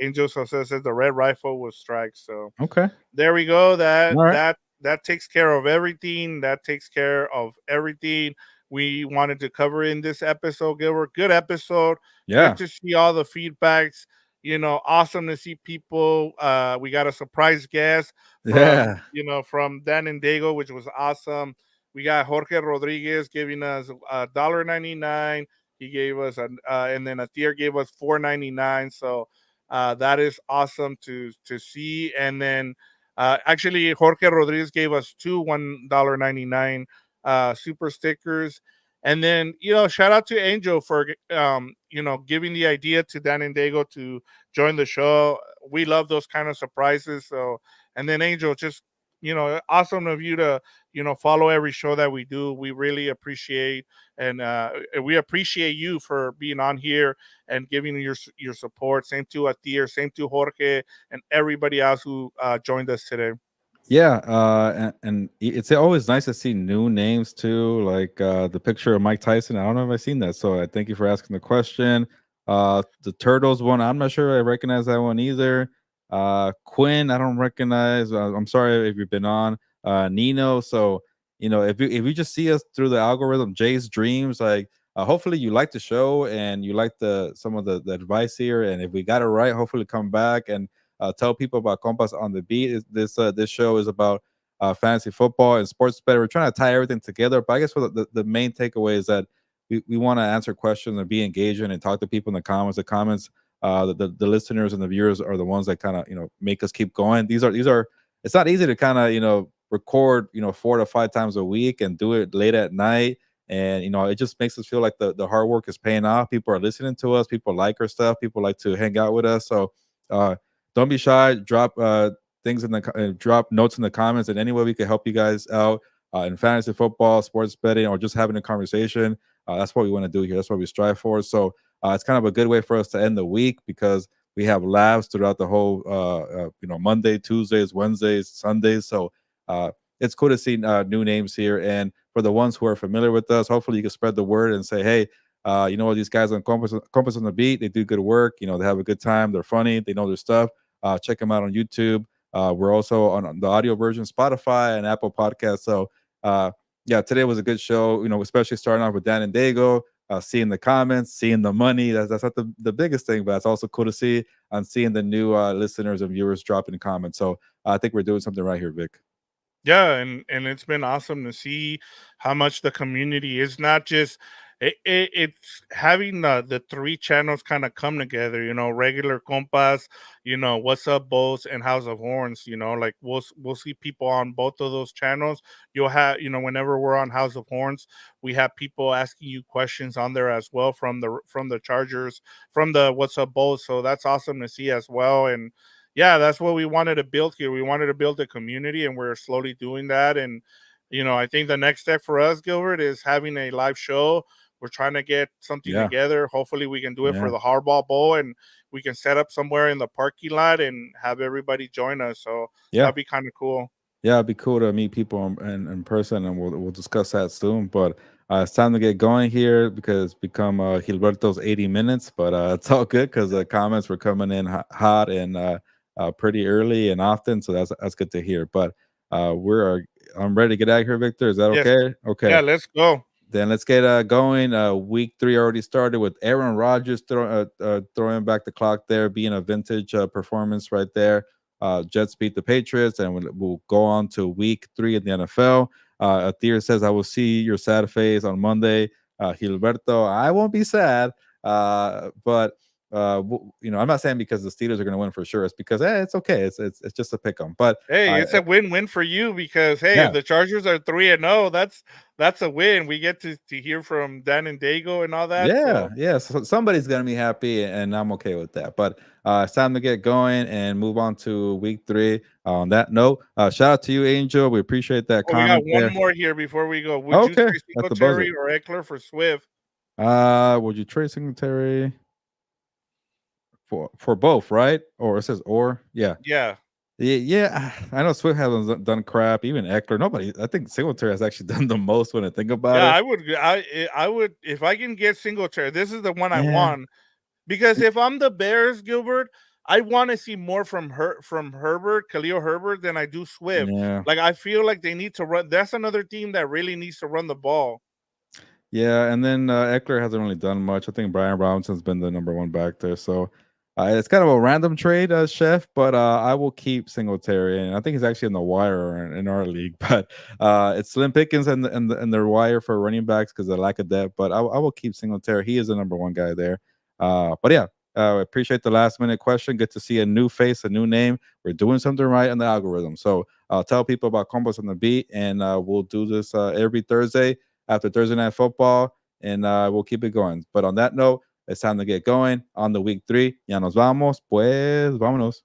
Angel Sosa says the red rifle will strike. So Okay. there we go. All right. That takes care of everything. That takes care of everything we wanted to cover in this episode. Gilbert, good episode. Good Yeah. to see all the feedbacks. Awesome to see people. We got a surprise guest from Yeah. from Dan and Dago, which was awesome. We got Jorge Rodriguez giving us $1.99. He gave us and then Athir gave us $4.99. So that is awesome to see. And then actually Jorge Rodriguez gave us two $1.99 super stickers. And then shout out to Angel for giving the idea to Dan and Dago to join the show. We love those kind of surprises. So and then Angel, just awesome of you to follow every show that we do. We really appreciate, and we appreciate you for being on here and giving your support. Same to Atir, same to Jorge, and everybody else who joined us today. Yeah, and it's always nice to see new names too, like the picture of Mike Tyson. I don't know if I've seen that, so I thank you for asking the question. The Turtles one, I'm not sure I recognize that one either. Quinn, I don't recognize. I'm sorry if you've been on. Nino, so if you just see us through the algorithm, Jay's Dreams, like hopefully you like the show and you like some of the advice here, and if we got it right, hopefully come back and tell people about Compas on the Beat. This show is about fantasy football and sports betting. We're trying to tie everything together, but I guess what the main takeaway is that we want to answer questions and be engaging and talk to people in the comments. The comments, the listeners and the viewers are the ones that kind of make us keep going. These are. It's not easy to kind of record 4 to 5 times a week and do it late at night. And it just makes us feel like the hard work is paying off. People are listening to us. People like our stuff. People like to hang out with us. So don't be shy. Drop things drop notes in the comments, and any way we can help you guys out in fantasy football, sports betting, or just having a conversation. That's what we want to do here. That's what we strive for. So it's kind of a good way for us to end the week because we have labs throughout the whole Monday, Tuesdays, Wednesdays, Sundays. So it's cool to see new names here. And for the ones who are familiar with us, hopefully you can spread the word and say, hey, you know what, these guys on Compass on the Beat, they do good work. They have a good time. They're funny. They know their stuff. Check them out on YouTube. We're also on the audio version, Spotify and Apple Podcasts. So yeah, today was a good show, especially starting off with Dan and Dago, seeing the comments, seeing the money. That's not the biggest thing, but it's also cool to see and seeing the new listeners and viewers dropping comments. So I think we're doing something right here, Vic. Yeah, and it's been awesome to see how much the community is not just it's having the three channels kind of come together, regular compas, what's up bows and House of Horns, like we'll see people on both of those channels. You'll have, whenever we're on House of Horns, we have people asking you questions on there as well from the Chargers, from the what's up bows. So that's awesome to see as well. And yeah, that's what we wanted to build here. We wanted to build a community, and we're slowly doing that. And I think the next step for us, Gilbert, is having a live show. We're trying to get something Yeah. together. Hopefully, we can do it for Yeah. the Hardball Bowl, and we can set up somewhere in the parking lot and have everybody join us. So Yeah. that'd be kind of cool. Yeah, it'd be cool to meet people in person, and we'll discuss that soon. But it's time to get going here because it's become Gilberto's 80 minutes. But it's all good because the comments were coming in hot and pretty early and often, so that's good to hear. But I'm ready to get out of here, Victor. Is that Yes. okay? Okay. Yeah, let's go. Then let's get going. Week 3 already started with Aaron Rodgers throwing back the clock there, being a vintage performance right there. Jets beat the Patriots, and we'll go on to week 3 in the NFL. Athir says, I will see your sad face on Monday. Heelberto, I won't be sad. But I'm not saying because the Steelers are going to win for sure. It's because it's okay. It's just a pick 'em. But Hey, it's a win-win for you because hey, yeah, if the Chargers are 3-0, that's a win. We get to hear from Dan and Dago and all that. yeah, So yeah. So somebody's gonna be happy, and I'm okay with that. But it's time to get going and move on to week 3. On that note, shout out to you, Angel. We appreciate that oh, we got comment one there. more here before we go. Would you Okay, trade that's the buzzer. Singletary or Eckler for Swift? Would you trade Singletary for both, right? Or it says or, yeah. Yeah. Yeah, I know Swift hasn't done crap. Even Eckler, nobody. I think Singletary has actually done the most when I think about Yeah, it. I would if I can get Singletary. This is the one I Yeah, want because if I'm the Bears, Gilbert, I want to see more from Herbert, Khalil Herbert than I do Swift. yeah. Like I feel like they need to run. That's another team that really needs to run the ball. Yeah, and then Eckler hasn't really done much. I think Brian Robinson's been the number one back there, so it's kind of a random trade, Chef. But I will keep Singletary, and I think he's actually in the wire in our league. But it's slim pickings and the wire for running backs because of lack of depth. But I will keep Singletary. He is the number one guy there. But yeah, appreciate the last minute question. Good to see a new face, a new name. We're doing something right on the algorithm. So tell people about Combos on the Beat, and we'll do this every Thursday after Thursday Night Football, and we'll keep it going. But on that note, it's time to get going on the week 3. Ya nos vamos, pues, vámonos.